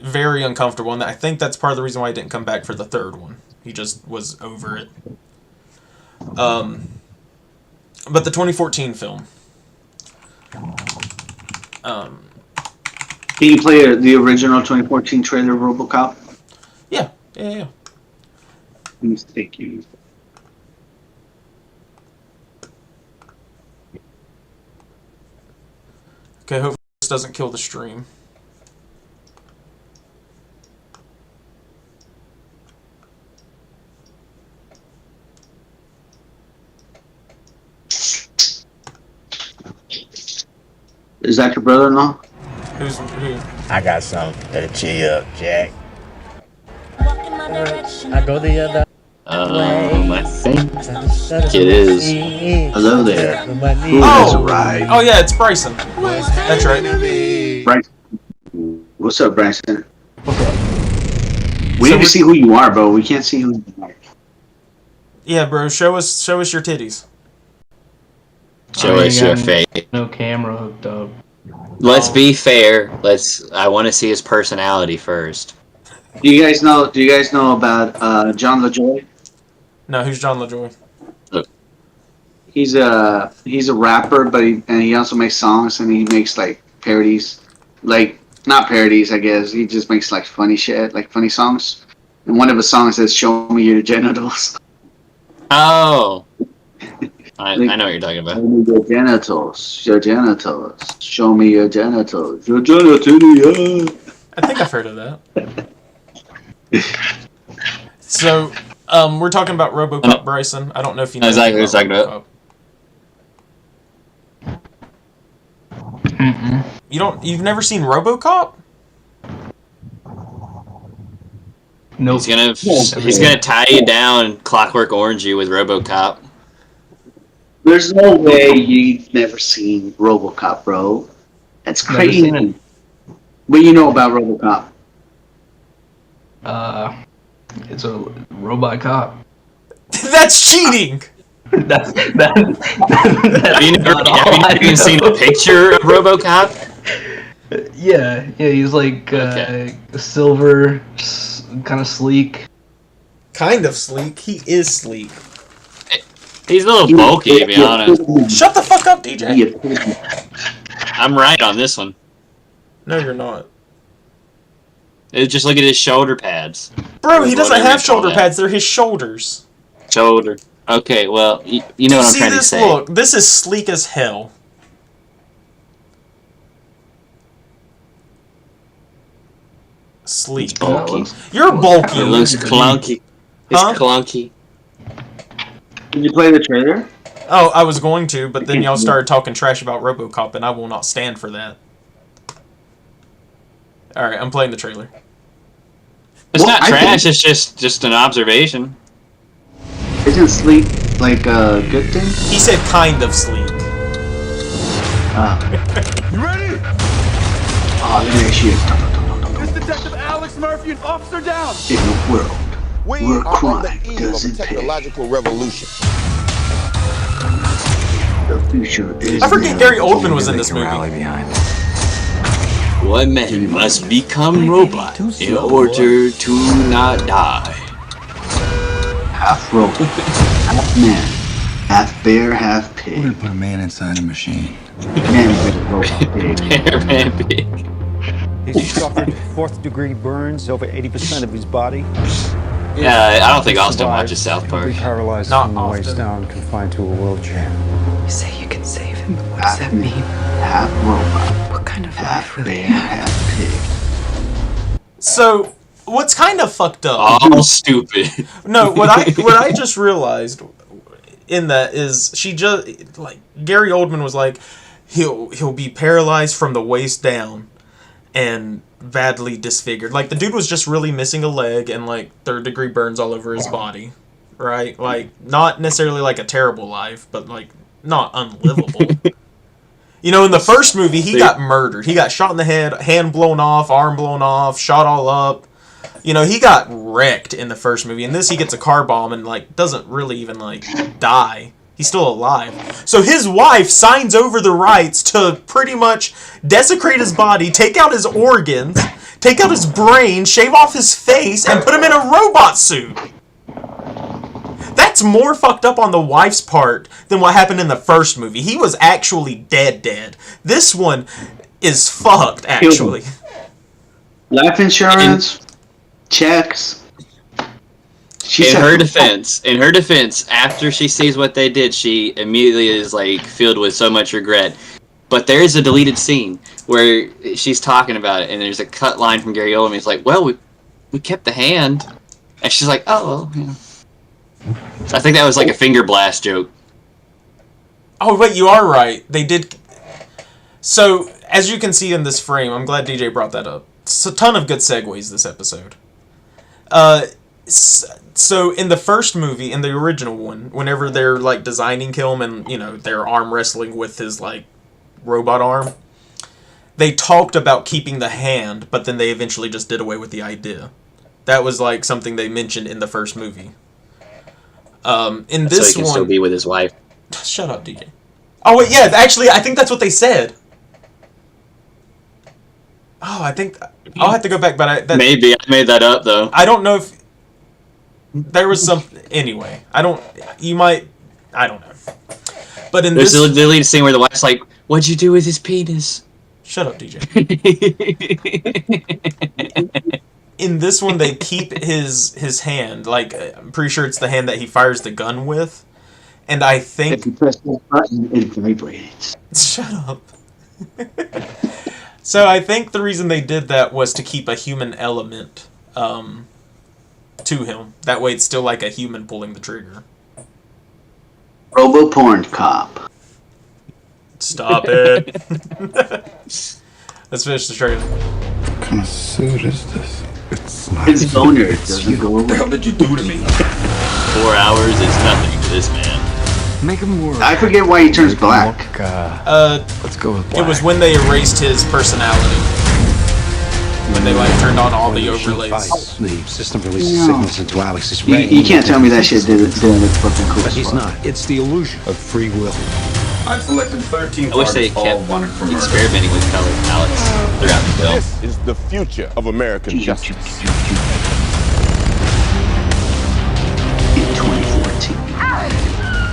very uncomfortable, and I think that's part of the reason why he didn't come back for the third one. He just was over it. But the 2014 film. Can you play the original 2014 trailer of RoboCop? Yeah. Thank you. Okay, hopefully this doesn't kill the stream. Is that your brother-in-law? Who? I got something that'll cheer you up, Jack. I go the other I think it is. Hello there. Who has arrived? Oh yeah, it's Bryson. That's right. Bryson. What's up, Bryson? We need to see who you are, bro. We can't see who you are. Yeah, bro. Show us your titties. Show us your face. No camera hooked up. Let's be fair. I want to see his personality first. Do you guys know about John LaJoy? No, who's John LaJoy? He's a rapper, but he also makes songs, and he makes like parodies, like not parodies, I guess. He just makes like funny shit, like funny songs. And one of his songs says "Show me your genitals." Oh, I know what you're talking about. Show me your genitals, your genitals. Show me your genitals, your genitalia. I think I've heard of that. So, we're talking about RoboCop, Bryson. I don't know if you know Exactly what anything you're about RoboCop. You've never seen RoboCop? Nope. He's gonna tie you down, Clockwork Orange you with RoboCop. There's no way you've never seen RoboCop, bro. That's crazy. What do you know about RoboCop? It's a robot cop. That's cheating! That's Have you never even seen a picture of RoboCop? Yeah, he's like silver, kind of sleek. Kind of sleek. He is sleek. He's a little bulky, to be honest. Shut the fuck up, DJ! I'm right on this one. No, you're not. Just look at his shoulder pads. Bro, he doesn't have shoulder pads. They're his shoulders. Shoulder. Okay, well, you know what I'm trying to say. Look, this is sleek as hell. Sleek. It's bulky. You're bulky. It looks clunky. It's clunky. Did you play the trailer? Oh, I was going to, but then y'all started talking trash about RoboCop, and I will not stand for that. Alright, I'm playing the trailer. It's not trash, it's just an observation. Isn't sleep like a good thing? He said kind of sleek. You ready? Oh, let me shoot. This Detective Alex Murphy and Officer Down. In a world where crime doesn't pay, technological revolution. the future is. I forget Gary Oldman was in this movie. One man must become robot in order to not die. Half robot, half man, half bear, half pig. We're gonna put a man inside a machine. Man pig. He suffered 4th-degree burns over 80% of his body. Yeah, I don't think Austin watches South Park. Paralyzed Not from the waist often. down, confined to a wheelchair. You say you can save him, but what does that mean? Half robot, What kind of half life will he bear, have? half pig. So, what's kind of fucked up... All stupid. No, what I just realized in that is Gary Oldman was like, he'll be paralyzed from the waist down and badly disfigured. Like, the dude was just really missing a leg and, like, 3rd-degree burns all over his body, right? Like, not necessarily, like, a terrible life, but, like, not unlivable. You know, in the first movie, he got murdered. He got shot in the head, hand blown off, arm blown off, shot all up. You know, he got wrecked in the first movie. In this, he gets a car bomb and, like, doesn't really even, like, die. He's still alive. So his wife signs over the rights to pretty much desecrate his body, take out his organs, take out his brain, shave off his face, and put him in a robot suit. that's more fucked up on the wife's part than what happened in the first movie. He was actually dead. This one is fucked, actually. Life insurance, checks. In her defense, after she sees what they did, she immediately is like filled with so much regret. But there is a deleted scene where she's talking about it, and there's a cut line from Gary Oldman. He's like, "Well, we kept the hand," and she's like, "Oh, well, yeah." I think that was like a finger blast joke. Oh wait, you are right. They did. So as you can see in this frame, I'm glad DJ brought that up. It's a ton of good segues this episode. So in the first movie, in the original one, whenever they're like designing Kilm and they're arm wrestling with his like robot arm, they talked about keeping the hand, but then they eventually just did away with the idea. That was like something they mentioned in the first movie. In this so he can still be with his wife. Shut up, DJ. Oh wait, yeah, actually, I think that's what they said. Oh, I think I'll have to go back, but maybe I made that up though. I don't know if there was some. Anyway, I don't. You might. I don't know. But in there's this, the deleted scene where the wife's like, "What'd you do with his penis?" Shut up, DJ. In this one, they keep his hand. Like, I'm pretty sure it's the hand that he fires the gun with, and I think if you press the button, it vibrates. Shut up. So I think the reason they did that was to keep a human element to him. That way it's still like a human pulling the trigger. Robo-porn cop. Stop it. Let's finish the trailer. What kind of suit is this? It's not. His boner doesn't go away. What the hell did you do to me? 4 hours is nothing to this man. Make him work. I forget why he turns black. Let's go with black. It was when they erased his personality. When they like turned on all the overlays. The system releases signals into Alex's brain. You can't tell me that shit didn't look fucking cool. But he's not. It's the illusion of free will. I've selected 13 I wish they kept experimenting with color palettes throughout the film. This is the future of American justice. In 2014,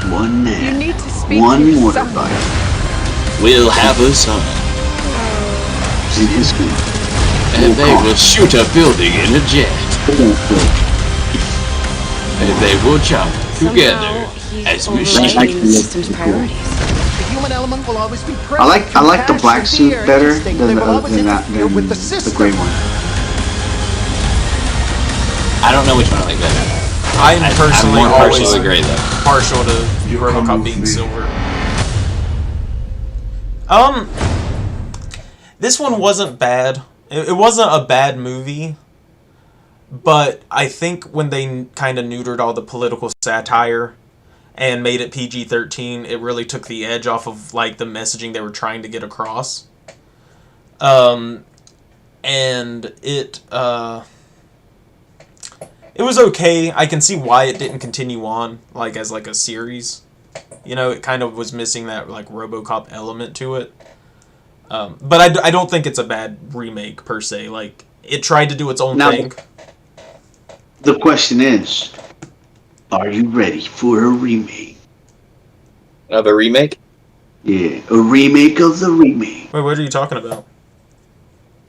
one man, You need to speak one to motorbike We'll have a son, in his screen. and they will shoot a building in a jet, and they will jump together as machines. I like the black suit better than the gray one. I don't know which one I like better. I'm personally I'm more always partial to gray though. partial to Robocop being silver. This one wasn't bad. It wasn't a bad movie, but I think when they kind of neutered all the political satire and made it PG-13, it really took the edge off of like the messaging they were trying to get across. And it was okay. I can see why it didn't continue on like as like a series. It kind of was missing that like RoboCop element to it. But I don't think it's a bad remake per se. Like it tried to do its own thing. The question is, are you ready for a remake? Of a remake? Yeah, a remake of the remake. Wait, what are you talking about?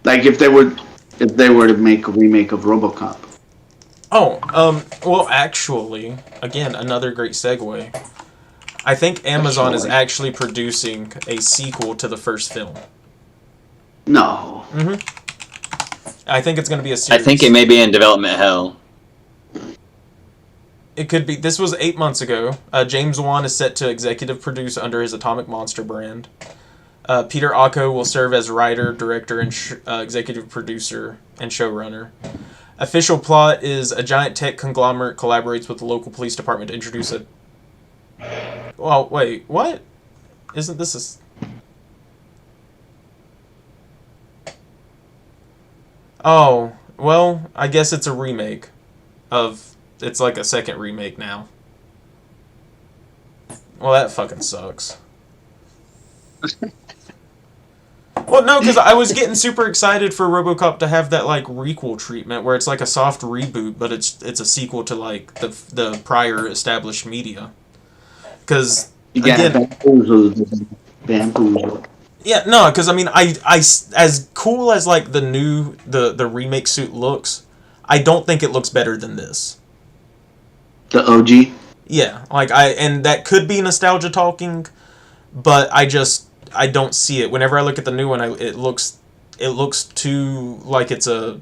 Like if they were to make a remake of RoboCop. Oh, well, actually, again, another great segue. I think Amazon is actually producing a sequel to the first film. No. I think it's going to be a series. I think it may be in development hell. It could be. This was 8 months ago. James Wan is set to executive produce under his Atomic Monster brand. Peter Ocko will serve as writer, director, and executive producer and showrunner. Official plot is a giant tech conglomerate collaborates with the local police department to introduce a... Well, wait, what? Isn't this a... Oh, well, I guess it's a remake of... It's like a second remake now. Well, that fucking sucks. Well, no, because I was getting super excited for RoboCop to have that like requel treatment, where it's like a soft reboot, but it's a sequel to like the prior established media. Because again, bamboozled. yeah, no, because I mean, I as cool as like the remake suit looks, I don't think it looks better than this. The OG. Yeah, like and that could be nostalgia talking, but I don't see it. Whenever I look at the new one, it looks too like it's a,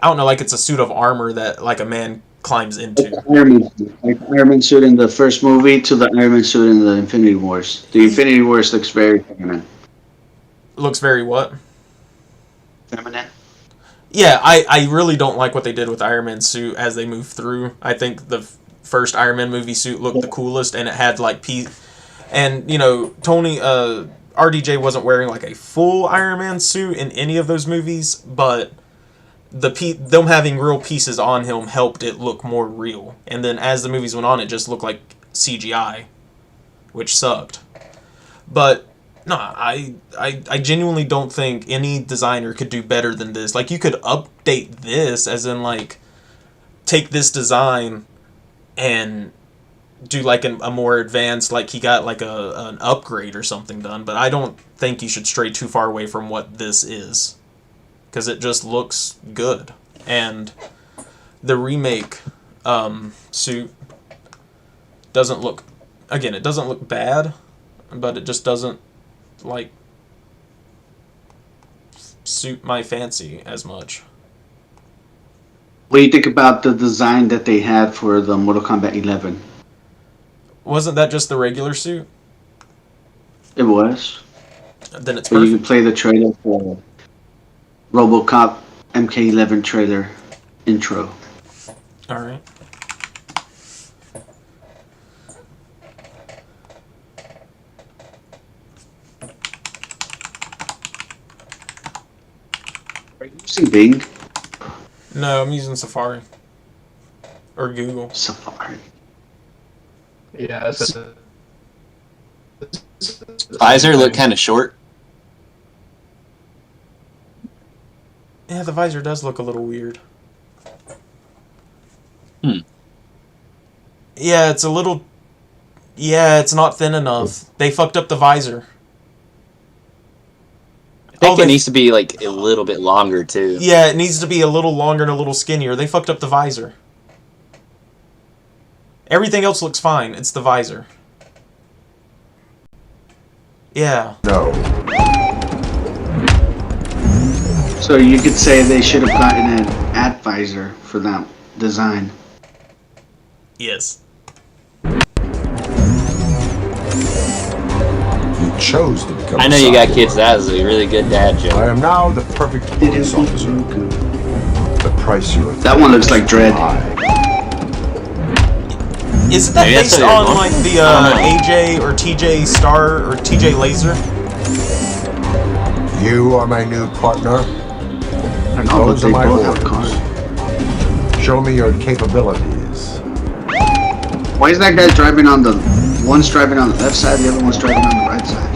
I don't know, like it's a suit of armor that like a man climbs into. Like Iron Man suit in the first movie to the Iron Man suit in the Infinity Wars. The Infinity Wars looks very feminine. Looks very what? Feminine. Yeah, I really don't like what they did with Iron Man's suit as they move through. I think the first Iron Man movie suit looked the coolest, and it had like and you know, Tony RDJ wasn't wearing like a full Iron Man suit in any of those movies, but them having real pieces on him helped it look more real. And then as the movies went on, it just looked like CGI, which sucked. But no, I genuinely don't think any designer could do better than this. Like, you could update this, as in like take this design and do like a more advanced, like he got like an upgrade or something done. But I don't think you should stray too far away from what this is, because it just looks good. And the remake suit doesn't look, again, it doesn't look bad, but it just doesn't like suit my fancy as much. What do you think about the design that they had for the Mortal Kombat 11? Wasn't that just the regular suit? It was. Then it's but perfect. You can play the trailer for RoboCop MK11 trailer intro. All right. Are you using Bing? No, I'm using Safari. Or Google. Safari. Yeah. Visor look kind of short. Yeah, the visor does look a little weird. Yeah, it's a little... Yeah, it's not thin enough. They fucked up the visor. I think it needs to be like a little bit longer too. Yeah, it needs to be a little longer and a little skinnier. They fucked up the visor. Everything else looks fine. It's the visor. Yeah. No. So you could say they should have gotten an ad visor for that design. Yes. You chose to become I know you got kids. That was a really good dad joke. I am now the perfect police officer. The price you have. That one looks like Dread. Isn't that based on like the AJ or TJ Star or TJ Laser? You are my new partner. I know, but they both have cars. Show me your capabilities. Why is that guy driving on the... One's driving on the left side, the other one's driving on the right side?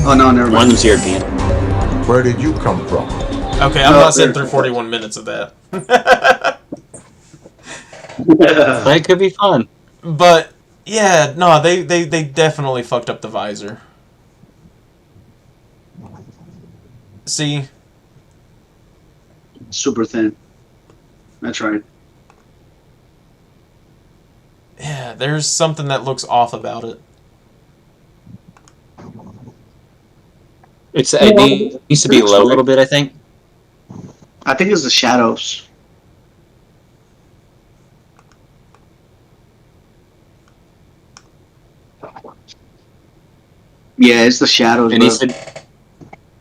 Oh no, never mind. One's European. Where did you come from? Okay, I'm not sitting through 41 minutes of that. That could be fun. But, yeah, no, they definitely fucked up the visor. See? Super thin. That's right. Yeah, there's something that looks off about it. It needs to be low a little bit, I think. I think it's the shadows. Yeah, it's the shadows. It needs to,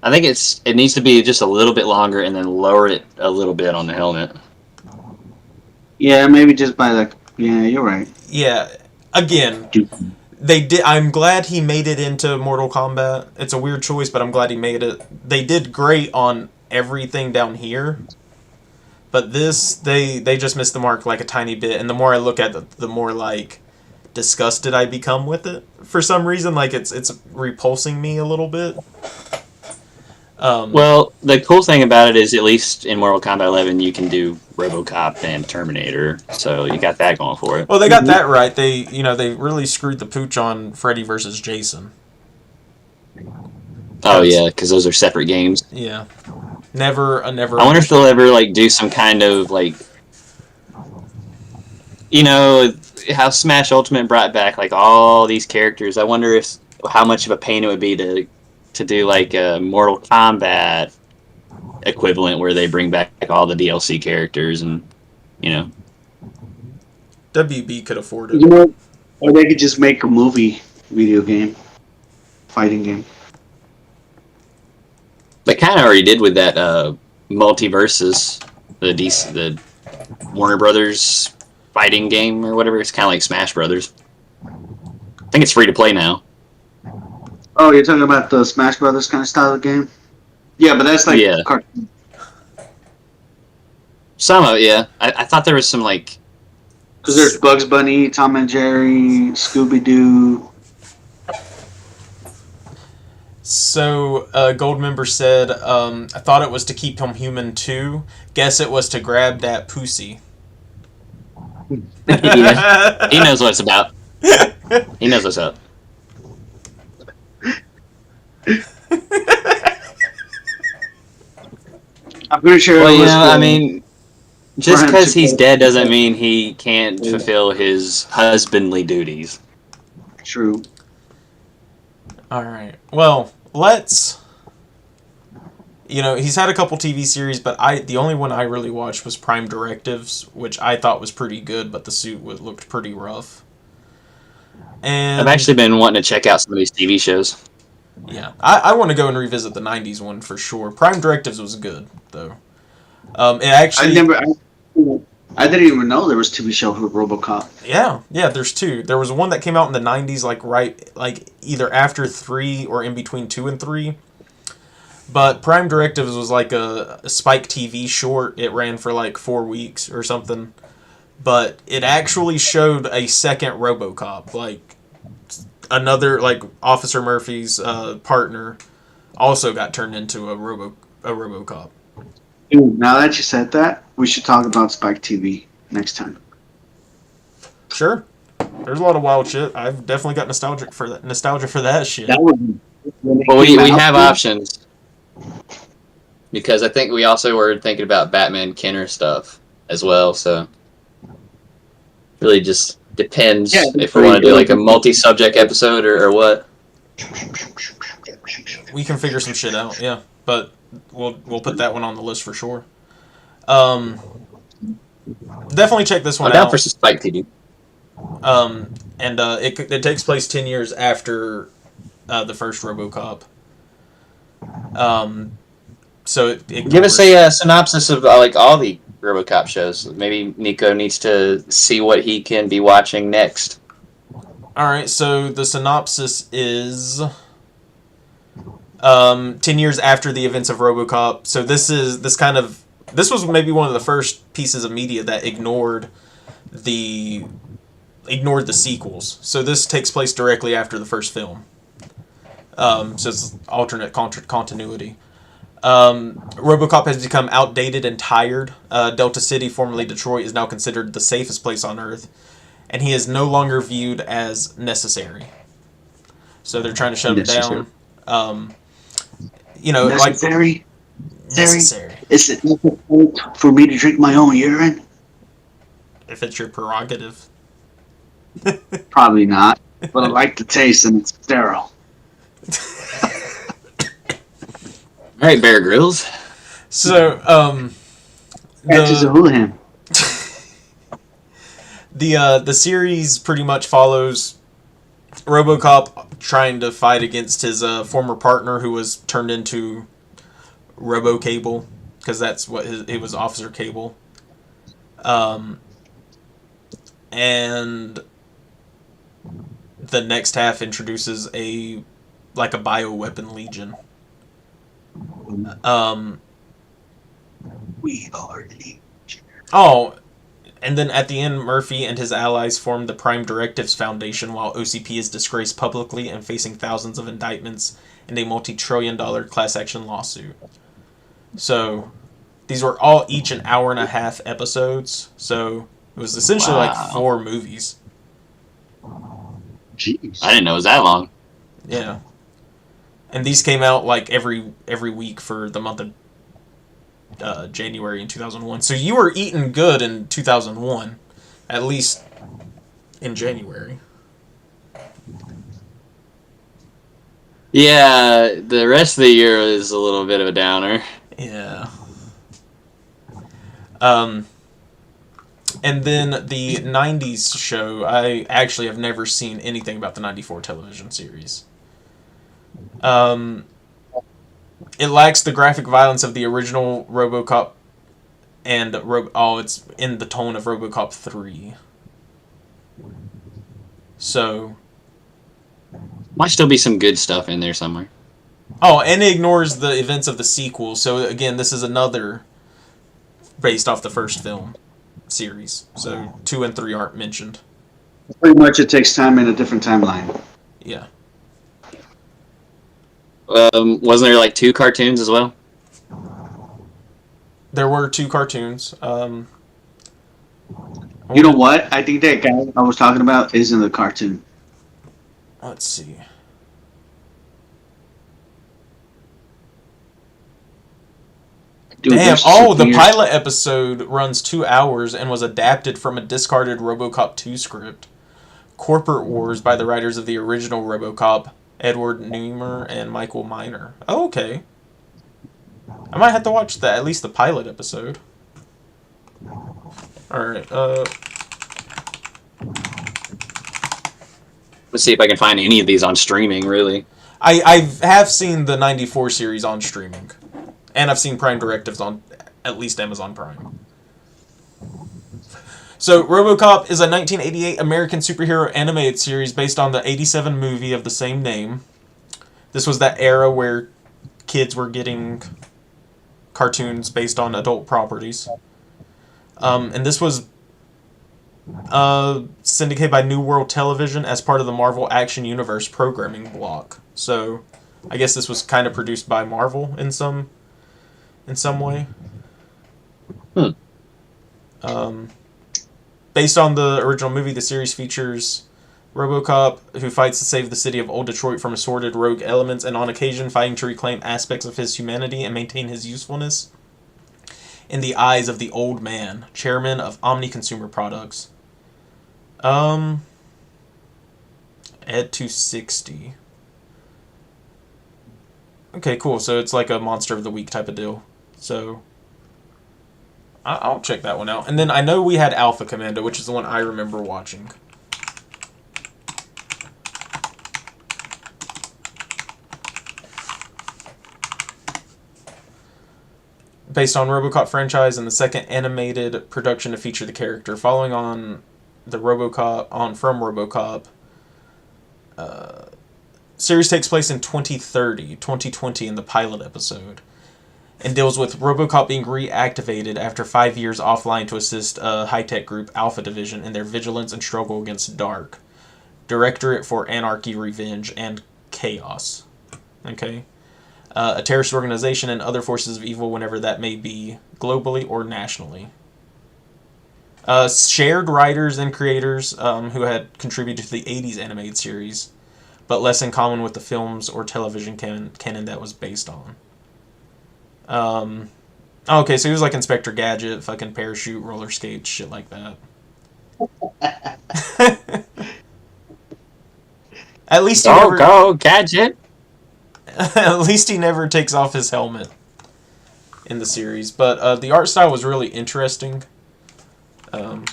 I think it needs to be just a little bit longer and then lower it a little bit on the helmet. Yeah, maybe just by like... Yeah, you're right. Yeah, again, they did. I'm glad he made it into Mortal Kombat. It's a weird choice, but I'm glad he made it. They did great on everything down here, but this they just missed the mark like a tiny bit. And the more I look at it, the more like disgusted I become with it for some reason. Like it's repulsing me a little bit. Well, the cool thing about it is, at least in Mortal Kombat 11, you can do RoboCop and Terminator, so you got that going for it. Well, they got that right. They really screwed the pooch on Freddy versus Jason. Oh yeah, because those are separate games. Yeah, never. I wonder if they'll ever like do some kind of like, how Smash Ultimate brought back like all these characters. I wonder how much of a pain it would be to do like a Mortal Kombat equivalent where they bring back all the DLC characters and WB could afford it. Or they could just make a movie video game, fighting game. They kind of already did with that Multiverses, the Warner Brothers fighting game or whatever. It's kind of like Smash Brothers. I think it's free to play now. Oh, you're talking about the Smash Brothers kind of style of game? Yeah, but that's like cartoon. Some of it, yeah. I thought there was some like... Because there's Bugs Bunny, Tom and Jerry, Scooby-Doo. So, Goldmember said, I thought it was to keep him human too. Guess it was to grab that pussy. Yeah. He knows what it's about. He knows what's up. I'm pretty sure. Well, I mean, just because he's dead doesn't mean he can't fulfill his husbandly duties. True. Alright. Well, let's... he's had a couple TV series, but the only one I really watched was Prime Directives, which I thought was pretty good, but the suit looked pretty rough. And I've actually been wanting to check out some of these TV shows. Yeah, I want to go and revisit the 90s one for sure. Prime Directives was good, though. It actually... I didn't even know there was TV shows with RoboCop. Yeah, there's two. There was one that came out in the 90s, like either after 3 or in between 2 and 3. But Prime Directives was like a Spike TV short. It ran for like 4 weeks or something. But it actually showed a second RoboCop, like another, like Officer Murphy's partner also got turned into a RoboCop. Dude, now that you said that, we should talk about Spike TV next time. Sure. There's a lot of wild shit. I've definitely got nostalgia for that shit. Well, we have options. Because I think we also were thinking about Batman Kenner stuff as well, so really just depends if we want to do like a multi-subject episode or what. We can figure some shit out, yeah. But we'll put that one on the list for sure. Definitely check this one out. I'm down for some Spike TV. And it takes place 10 years after the first RoboCop. So it give us a synopsis of like all the RoboCop shows. Maybe Nico needs to see what he can be watching next. All right, so the synopsis is 10 years after the events of RoboCop. So this was maybe one of the first pieces of media that ignored the sequels. So this takes place directly after the first film. So it's alternate continuity. RoboCop has become outdated and tired. Delta City, formerly Detroit, is now considered the safest place on Earth, and he is no longer viewed as necessary. So they're trying to shut him down. Necessary? Necessary. Is it necessary for me to drink my own urine? If it's your prerogative. Probably not, but I like the taste and it's sterile. All right, Bear Grylls. So, Catches a houlihan. The series pretty much follows RoboCop trying to fight against his former partner who was turned into RoboCable, because that's what it was, Officer Cable. And the next half introduces a bioweapon legion. We are legion. Oh, And then at the end, Murphy and his allies formed the Prime Directives Foundation while OCP is disgraced publicly and facing thousands of indictments and a multi-trillion-dollar class action lawsuit. So these were all each an hour and a half episodes. So it was essentially like 4 movies. Jeez. I didn't know it was that long. Yeah. And these came out like every week for the month of January in 2001. So you were eating good in 2001, at least in January. Yeah, the rest of the year is a little bit of a downer. Yeah. And then the 90s show, I actually have never seen anything about the 94 television series. It lacks the graphic violence of the original RoboCop and it's in the tone of RoboCop 3. So might still be some good stuff in there somewhere. Oh, and it ignores the events of the sequel. So again, this is another based off the first film series. So 2 and 3 aren't mentioned. Pretty much it takes time in a different timeline. Yeah. Wasn't there like 2 cartoons as well? There were 2 cartoons. You know what? I think that guy I was talking about is in the cartoon. Let's see. Dude, damn! Oh, the pilot episode runs 2 hours and was adapted from a discarded RoboCop 2 script. Corporate Wars by the writers of the original RoboCop, Edward Newmer and Michael Miner. Oh, okay. I might have to watch that, at least the pilot episode. Alright, Let's see if I can find any of these on streaming, really. I have seen the 94 series on streaming. And I've seen Prime Directives on at least Amazon Prime. So, RoboCop is a 1988 American superhero animated series based on the 87 movie of the same name. This was that era where kids were getting cartoons based on adult properties. And this was syndicated by New World Television as part of the Marvel Action Universe programming block. So, I guess this was kind of produced by Marvel in some way. Based on the original movie, the series features RoboCop, who fights to save the city of Old Detroit from assorted rogue elements, and on occasion fighting to reclaim aspects of his humanity and maintain his usefulness in the eyes of the Old Man, chairman of Omni Consumer Products. Ed 260. Okay, cool. So it's like a Monster of the Week type of deal. So I'll check that one out. And then I know we had Alpha Commando, which is the one I remember watching. Based on RoboCop franchise and the second animated production to feature the character. Following on the from RoboCop, series takes place in 2020 in the pilot episode, and deals with RoboCop being reactivated after 5 years offline to assist a high-tech group, Alpha Division, in their vigilance and struggle against Dark, Directorate for Anarchy, Revenge, and Chaos. Okay? A terrorist organization and other forces of evil whenever that may be, globally or nationally. Shared writers and creators who had contributed to the 80s animated series, but less in common with the films or television canon that was based on. Okay, so he was like Inspector Gadget, fucking parachute, roller skates, shit like that. At least he go Gadget. At least he never takes off his helmet in the series. But the art style was really interesting. And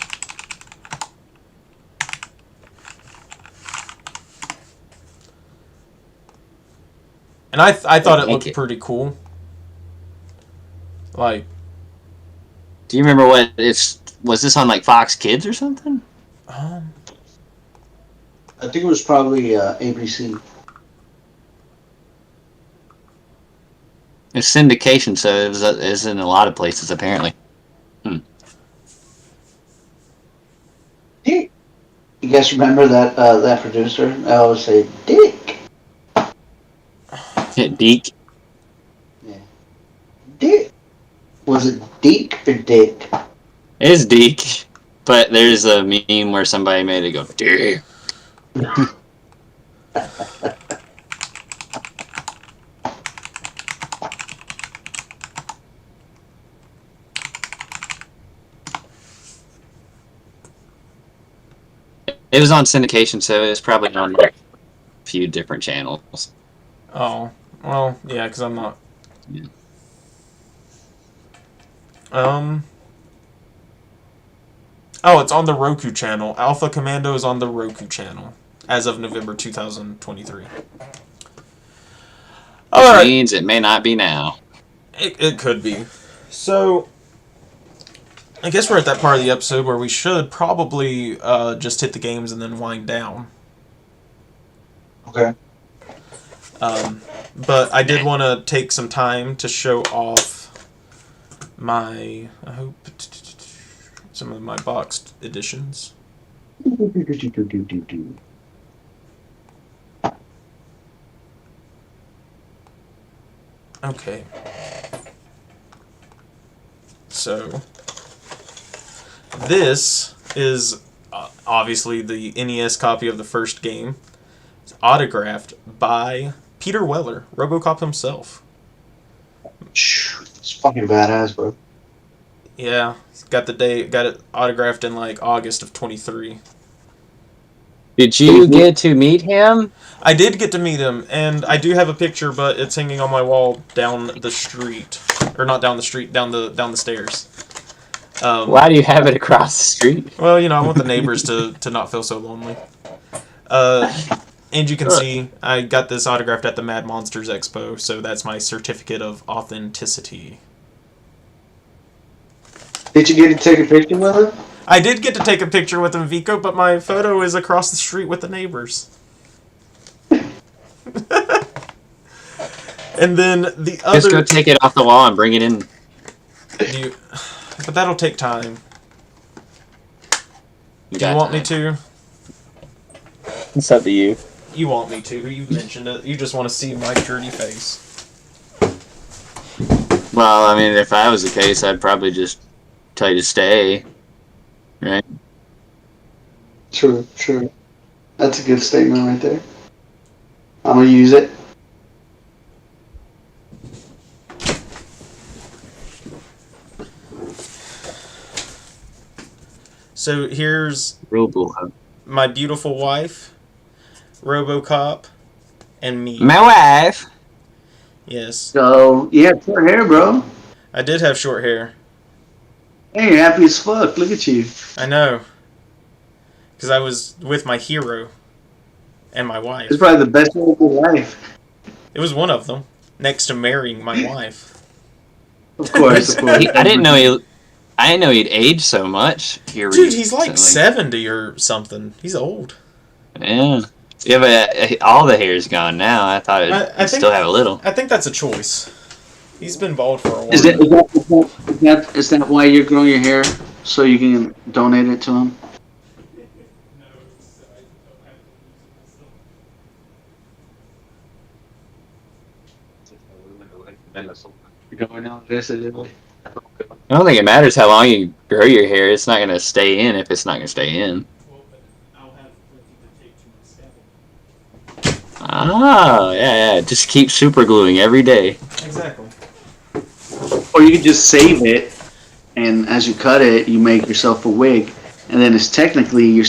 I thought it looked pretty cool. Like, do you remember what was this on like Fox Kids or something? I think it was probably ABC. It's syndication, so it was in a lot of places apparently. guys remember that producer? I always say Dick. Deek. Yeah. Dick. Was it Deke or Dick? It is Deek, but there's a meme where somebody made it go Dick. It was on syndication, so it was probably on like a few different channels. Oh, well, yeah, because I'm not. Yeah. Oh, it's on the Roku channel. Alpha Commando is on the Roku channel as of November 2023. All right. Means it may not be now. It could be. So, I guess we're at that part of the episode where we should probably just hit the games and then wind down. Okay. But I did want to take some time to show off my, I hope, some of my boxed editions. Okay. So, this is obviously the NES copy of the first game. It's autographed by Peter Weller, Robocop himself. It's fucking badass, bro. Yeah, got it autographed in like August of 23. Did you get to meet him? I did get to meet him, and I do have a picture, but it's hanging on my wall down the street, or not down the street, down the stairs. Why do you have it across the street? Well, you know, I want the neighbors to not feel so lonely. And you can see I got this autographed at the Mad Monsters Expo, so that's my certificate of authenticity. Did you get to take a picture with him? I did get to take a picture with him, Vico, but my photo is across the street with the neighbors. And then the other... Just go take it off the wall and bring it in. But that'll take time. Do you want me to? It's up to you. You want me to. You mentioned it. You just want to see my dirty face. Well, I mean, if I was the case, I'd probably just tell you to stay. Right? True. That's a good statement right there. I'm gonna use it. So here's Robocop. My beautiful wife, Robocop, and me. My wife. Yes. So, yeah, short hair, bro. I did have short hair. Hey, you're happy as fuck. Look at you. I know. Because I was with my hero and my wife. It's probably the best day of your life. It was one of them, next to marrying my wife. Of course. I didn't know he'd aged so much. Dude, he's like 70 or something. He's old. Yeah. Yeah, but all the hair's gone now. I thought it'd still have a little. I think that's a choice. He's been bald for a while. Is that why you're growing your hair? So you can donate it to him? I don't think it matters how long you grow your hair. It's not going to stay in if it's not going to stay in. Ah, yeah. Just keep super gluing every day. Exactly. Or you can just save it, and as you cut it, you make yourself a wig, and then it's technically you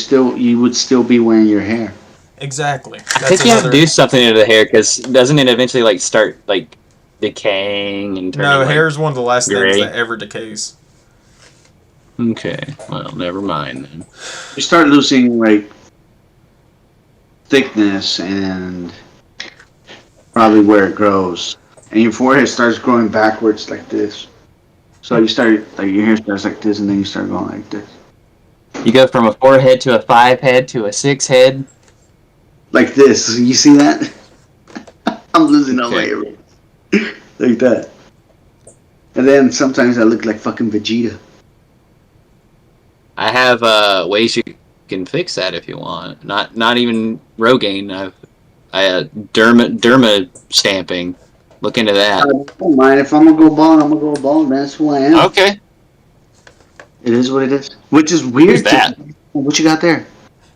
would still be wearing your hair. Exactly. I think you have to do something to the hair, because doesn't it eventually like start like decaying and turning? No, hair is one of the last gray things that ever decays. Okay, well, never mind then. You start losing like thickness and probably where it grows, and your forehead starts growing backwards like this. So you start like your hair starts like this, and then you start going like this. You go from a 4-head to a 5-head to a 6-head. Like this. You see that? I'm losing all my hair. Like that. And then sometimes I look like fucking Vegeta. I have ways can fix that if you want. Not even Rogaine. Derma stamping. Look into that. I don't mind. If I'm gonna go bald, I'm gonna go bald. That's who I am. Okay. It is what it is. Which is weird. Who's that? What you got there?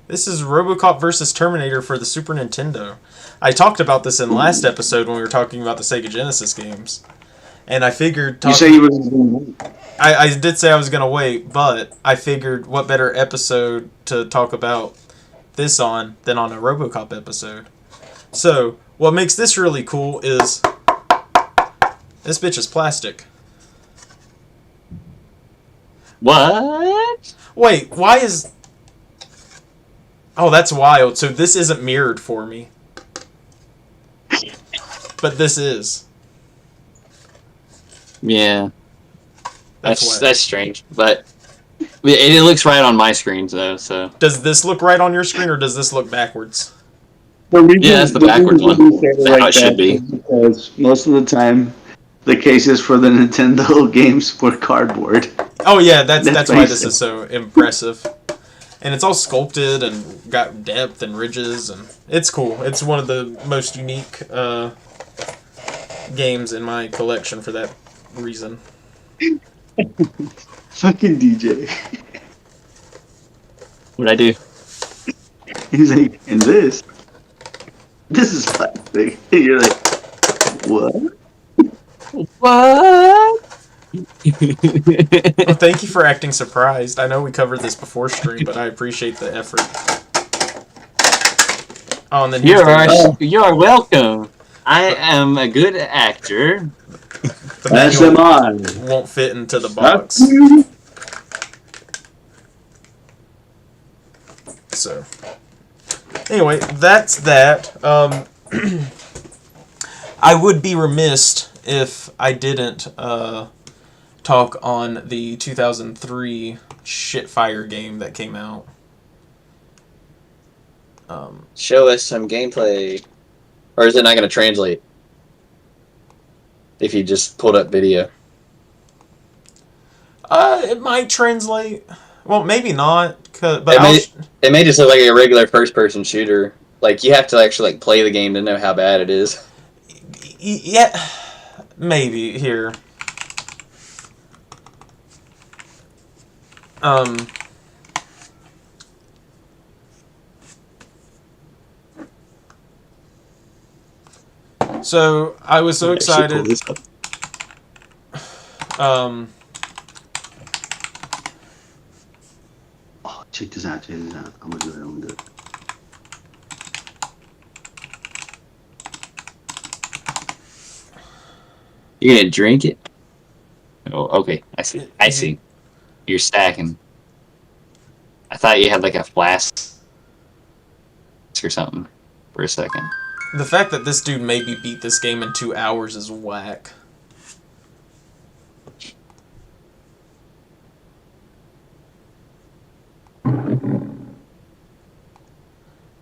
This is RoboCop versus Terminator for the Super Nintendo. I talked about this in the last episode when we were talking about the Sega Genesis games. And I figured... You say you were going to I did say I was going to wait, but I figured what better episode to talk about this on than on a RoboCop episode. So, what makes this really cool is... This bitch is plastic. What? Wait, why is... Oh, that's wild. So this isn't mirrored for me. But this is. Yeah. That's That's strange. But it looks right on my screens, though, so... Does this look right on your screen, or does this look backwards? Yeah, that's the backwards one. That's how it should be. Because most of the time, the cases for the Nintendo games were cardboard. Oh yeah, that's why this is so impressive. And it's all sculpted and got depth and ridges, and it's cool. It's one of the most unique games in my collection for that reason. Fucking DJ. What'd I do? He's like, and this is plastic. And you're like, what? What? Well, thank you for acting surprised. I know we covered this before stream, but I appreciate the effort. Oh, and then you're welcome. I am a good actor. The manual won't fit into the box. So, anyway, that's that. I would be remiss if I didn't talk on the 2003 Shitfire game that came out. Show us some gameplay. Or is it not going to translate? If you just pulled up video. It might translate. Well, maybe not. But it may just look like a regular first-person shooter. Like, you have to actually play the game to know how bad it is. Yeah, maybe. Here. So I was so excited. Oh, check this out. I'm gonna do it. You're gonna drink it? Oh, okay. I see. You're stacking. I thought you had like a flask or something for a second. The fact that this dude made me beat this game in 2 hours is whack.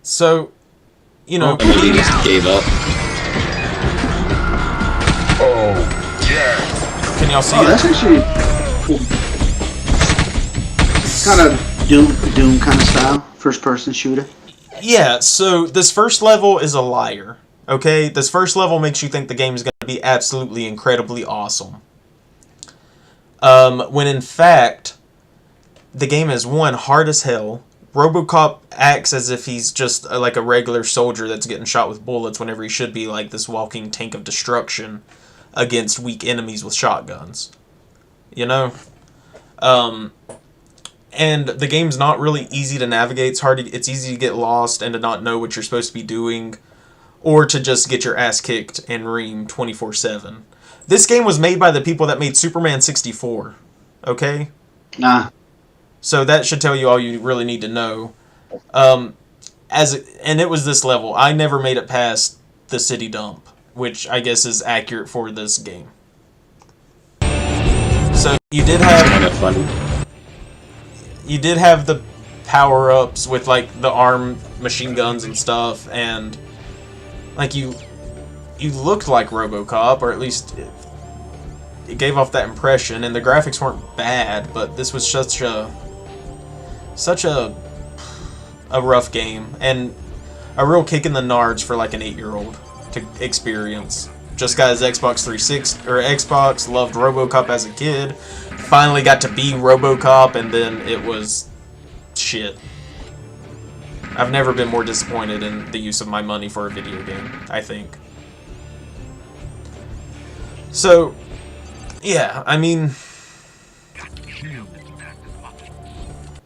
So, you know, he just gave up. Oh, yeah. Can y'all see that? That's actually cool. Kind of Doom kind of style, first person shooter. Yeah, so this first level is a liar, okay? This first level makes you think the game is going to be absolutely incredibly awesome. When in fact, the game is, one, hard as hell. RoboCop acts as if he's just like a regular soldier that's getting shot with bullets whenever he should be like this walking tank of destruction against weak enemies with shotguns. You know? And the game's not really easy to navigate. It's easy to get lost and to not know what you're supposed to be doing, or to just get your ass kicked and ream 24/7. This game was made by the people that made Superman 64. Okay? Nah. So that should tell you all you really need to know. And it was this level. I never made it past the city dump, which I guess is accurate for this game. So you did have kind of funny. You did have the power-ups with like the arm machine guns and stuff, and like you looked like RoboCop, or at least it gave off that impression, and the graphics weren't bad, but this was such a a rough game, and a real kick in the nards for like an 8-year-old to experience. Just got his Xbox 360 or Xbox, loved RoboCop as a kid, finally got to be RoboCop, and then it was shit. I've never been more disappointed in the use of my money for a video game, I think. So, yeah, I mean,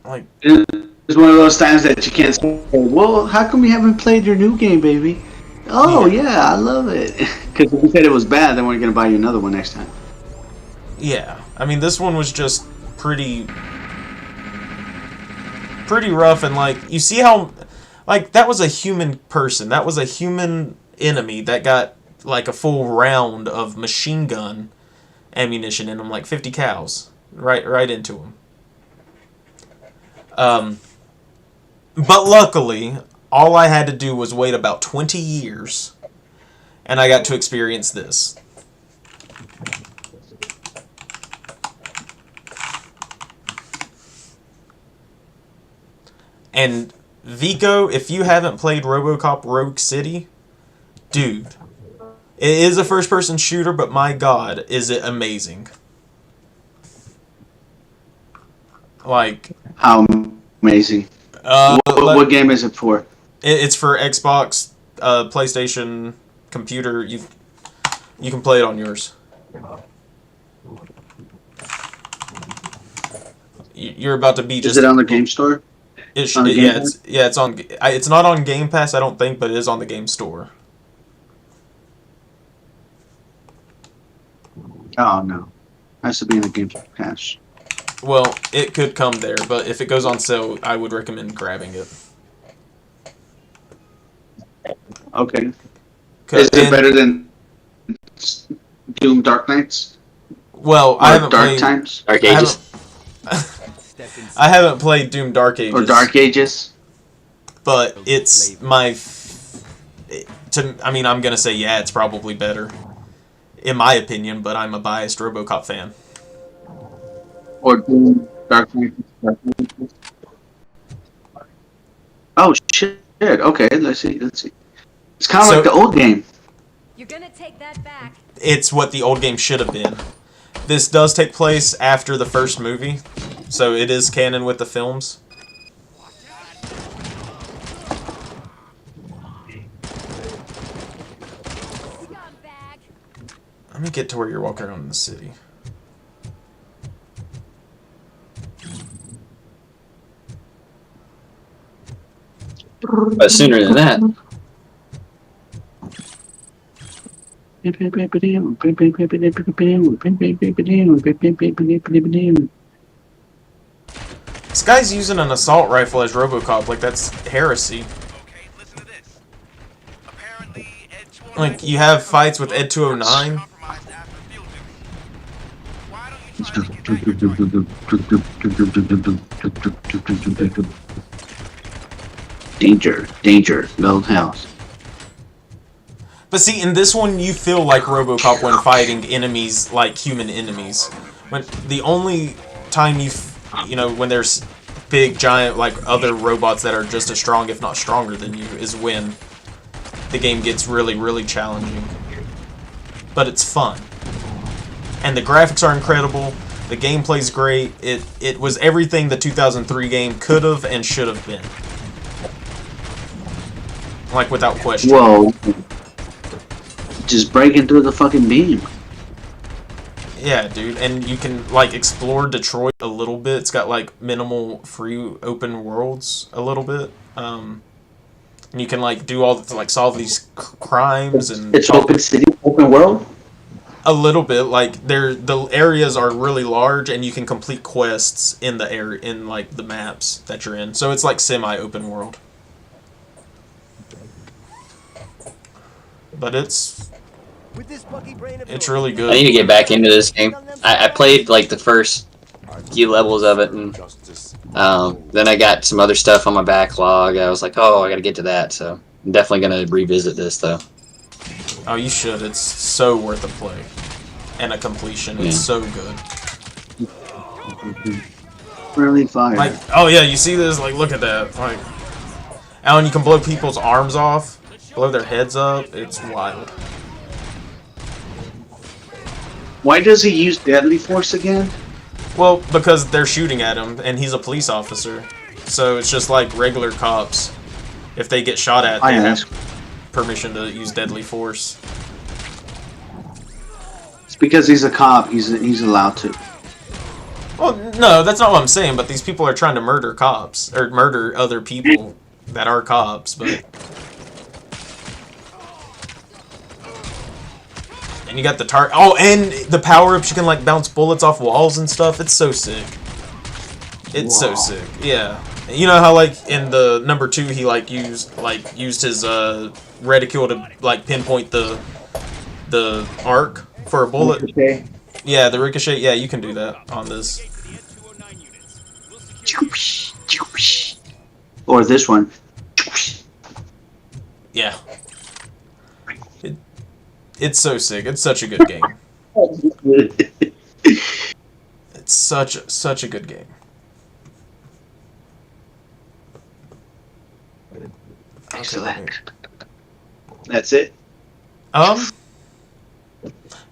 like, it's one of those times that you can't say, well, how come you haven't played your new game, baby? Oh, yeah, I love it. Because if you said it was bad, then we're going to buy you another one next time. yeah, I mean, this one was just pretty rough, and like, you see how, like, that was a human person, that was a human enemy that got like a full round of machine gun ammunition in him, like 50 cows, right into him. But luckily, all I had to do was wait about 20 years, and I got to experience this. And Vico, if you haven't played RoboCop Rogue City, dude, it is a first-person shooter, but my god, is it amazing. Like... How amazing. What game is it for? It's for Xbox, PlayStation, computer. You can play it on yours. You're about to be just... Is it on the game store? It's on. It's not on Game Pass, I don't think, but it is on the game store. Oh, no. Has to be in the Game Pass. Well, it could come there, but if it goes on sale, I would recommend grabbing it. Okay. Is it better than Doom Dark Knights? Well, I haven't Dark played... Times? Dark Ages? I haven't played Doom Dark Ages. Or Dark Ages? But it's my... I mean, I'm going to say, yeah, it's probably better. In my opinion, but I'm a biased RoboCop fan. Or Doom Dark Knights? Oh, shit. Okay, let's see. It's kind of like the old game. You're gonna take that back. It's what the old game should have been. This does take place after the first movie, so it is canon with the films. Let me get to where you're walking around in the city. But sooner than that. This guy's using an assault rifle as RoboCop, like that's heresy. Like, you have fights with Ed 209. Danger, build house. But see, in this one, you feel like RoboCop when fighting enemies, like human enemies. When the only time you know, when there's big, giant, like other robots that are just as strong, if not stronger than you, is when the game gets really, really challenging. But it's fun. And the graphics are incredible. The gameplay's great. It was everything the 2003 game could have and should have been. Like, without question. Whoa. Just breaking through the fucking beam. Yeah, dude. And you can, like, explore Detroit a little bit. It's got, like, minimal free open worlds a little bit. And you can, like, do all the, like, solve these crimes and... It's open city, open world? A little bit. Like, the areas are really large, and you can complete quests in the area, in, like, the maps that you're in. So it's, like, semi-open world. But it's really good. I need to get back into this game. I played like the first few levels of it, and then I got some other stuff on my backlog. I was like, oh, I gotta get to that, so I'm definitely gonna revisit this though. Oh, you should. It's so worth a play. And a completion. It's so good. Really fire. Like, oh yeah, you see this? Like, look at that. Like, And you can blow people's arms off, blow their heads up. It's wild. Why does he use deadly force again? Well, because they're shooting at him, and he's a police officer. So it's just like regular cops. If they get shot at, they have permission to use deadly force. It's because he's a cop. He's allowed to. Well, no, that's not what I'm saying. But these people are trying to murder cops or murder other people that are cops. But and you got the target. Oh, and the power-ups. You can like bounce bullets off walls and stuff. It's so sick. It's so sick. Yeah. You know how like in the number 2 he like used his reticule to like pinpoint the arc for a bullet. Ricochet. Yeah, the ricochet. Yeah, you can do that on this. Or this one. Yeah. It's so sick. It's such a good game. It's such a good game. Excellent. That's it.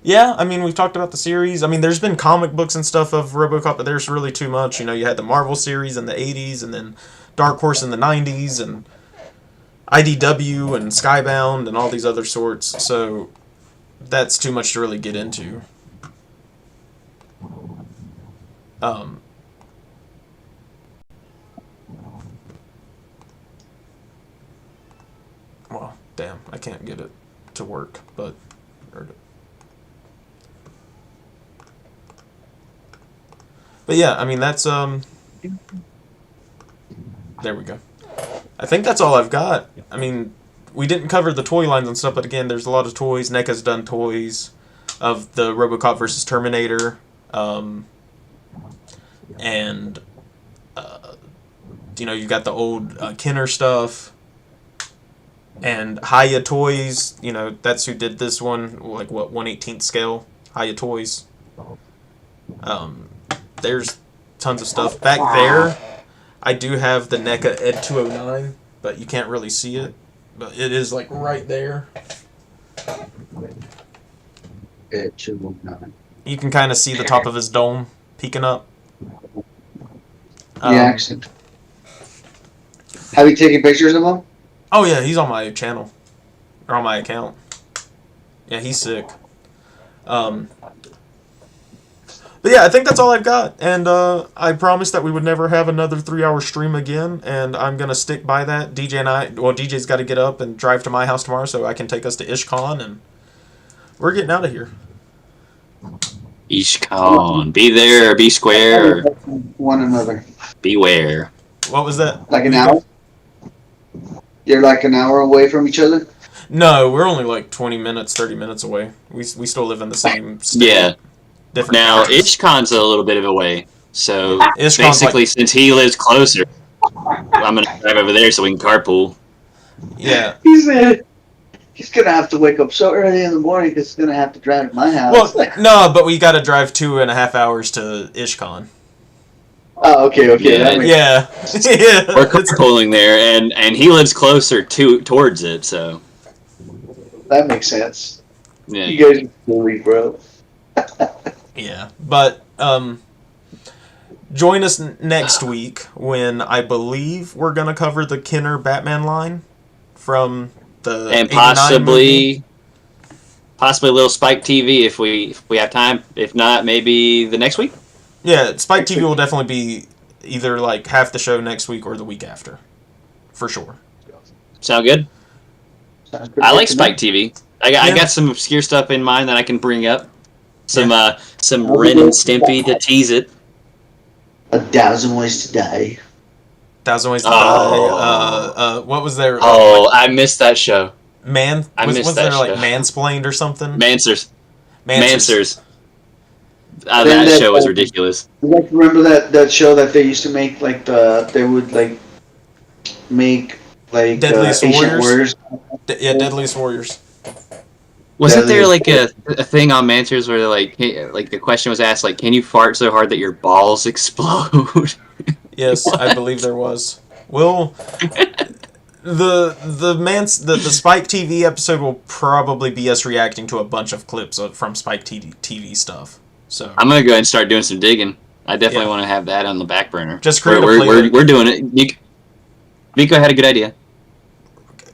Yeah, I mean, we've talked about the series. I mean, there's been comic books and stuff of RoboCop, but there's really too much. You know, you had the Marvel series in the 80s, and then Dark Horse in the 90s, and IDW and Skybound and all these other sorts. So that's too much to really get into. Well, damn, I can't get it to work, but... But yeah, I mean, that's, there we go. I think that's all I've got. I mean, we didn't cover the toy lines and stuff, but again, there's a lot of toys. NECA's done toys of the RoboCop versus Terminator. And, you know, you got the old Kenner stuff. And Hiya Toys, you know, that's who did this one. Like, what, 1/18th scale? Hiya Toys. There's tons of stuff. Back there, I do have the NECA Ed 209, but you can't really see it. But it is, like, right there. Ed 209. You can kind of see the top of his dome peeking up. The accent. Have you taken pictures of him? Oh, yeah, he's on my channel. Or on my account. Yeah, he's sick. But yeah, I think that's all I've got. And I promised that we would never have another 3-hour stream again. And I'm going to stick by that. DJ and I... Well, DJ's got to get up and drive to my house tomorrow so I can take us to IshCon. And we're getting out of here. IshCon. Be there or be square. Or one another. Beware. What was that? Like an hour? You're like an hour away from each other? No, we're only like 20 minutes, 30 minutes away. We still live in the same state. Yeah. Different now, counties. IshCon's a little bit of a way. So, IshCon's basically, like... since he lives closer, I'm going to drive over there so we can carpool. Yeah. He said he's going to have to wake up so early in the morning because he's going to have to drive to my house. Well, no, but we got to drive 2.5 hours to IshCon. Oh, okay. Yeah. Yeah. We're carpooling there, and he lives closer towards it, so. That makes sense. Yeah. You guys are silly, bro. Yeah, but join us next week when I believe we're gonna cover the Kenner Batman line from the and 89 possibly a little Spike TV if we have time. If not, maybe the next week. Yeah, Spike TV will definitely be either like half the show next week or the week after, for sure. Sound good? I like Spike TV. I got some obscure stuff in mind that I can bring up. Some Ren and Stimpy to tease it. 1,000 Ways to Die. 1,000 Ways to Die. What was there? Oh, I missed that show. Was there like Mansplained or something? Mansers. Mansers. That show was ridiculous. You guys remember that show that they used to make like they would like make like Deadliest Warriors? Yeah, Deadliest Warriors. Wasn't there like a thing on Mansers where like the question was asked like, can you fart so hard that your balls explode? Yes, I believe there was. No, the Spike TV episode will probably be us reacting to a bunch of clips from Spike TV stuff. So I'm gonna go ahead and start doing some digging. I definitely want to have that on the back burner. Just create we're doing it. Miko had a good idea.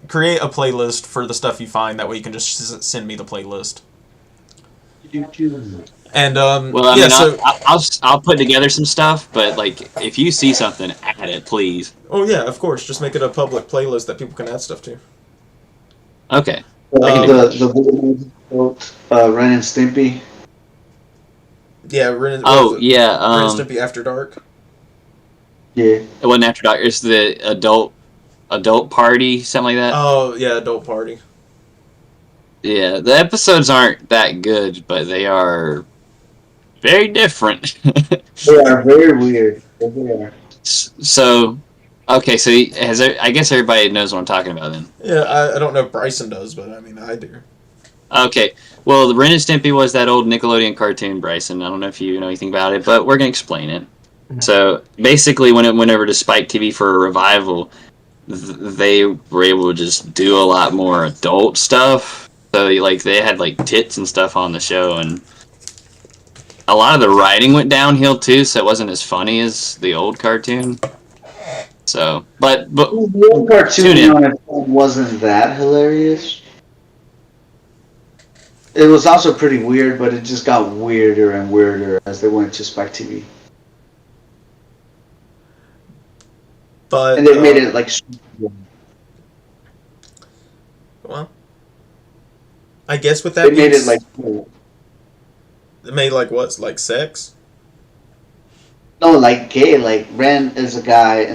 Create a playlist for the stuff you find. That way you can just send me the playlist. And well, I mean, I'll put together some stuff, but like if you see something, add it, please. Oh yeah, of course. Just make it a public playlist that people can add stuff to. Okay. The Ren and Stimpy. Yeah, Ren. Ren and Stimpy After Dark. Yeah. It wasn't After Dark. It's the adult party, something like that. Oh yeah, adult party. Yeah, the episodes aren't that good, but they are very different. They are very weird. They are. So, okay, so I guess everybody knows what I'm talking about then. Yeah, I don't know if Bryson does, but I mean, I do. Okay, well, the Ren and Stimpy was that old Nickelodeon cartoon, Bryson. I don't know if you know anything about it, but we're going to explain it. Mm-hmm. So, basically, when it went over to Spike TV for a revival, they were able to just do a lot more adult stuff. So, like, they had, like, tits and stuff on the show, and a lot of the writing went downhill, too, so it wasn't as funny as the old cartoon. So, but the old cartoon wasn't that hilarious. It was also pretty weird, but it just got weirder and weirder as they went to Spike TV. But and they made it like. Well, I guess with that, they made it like. They made like what? Like sex? No, like gay. Like Ren is a guy.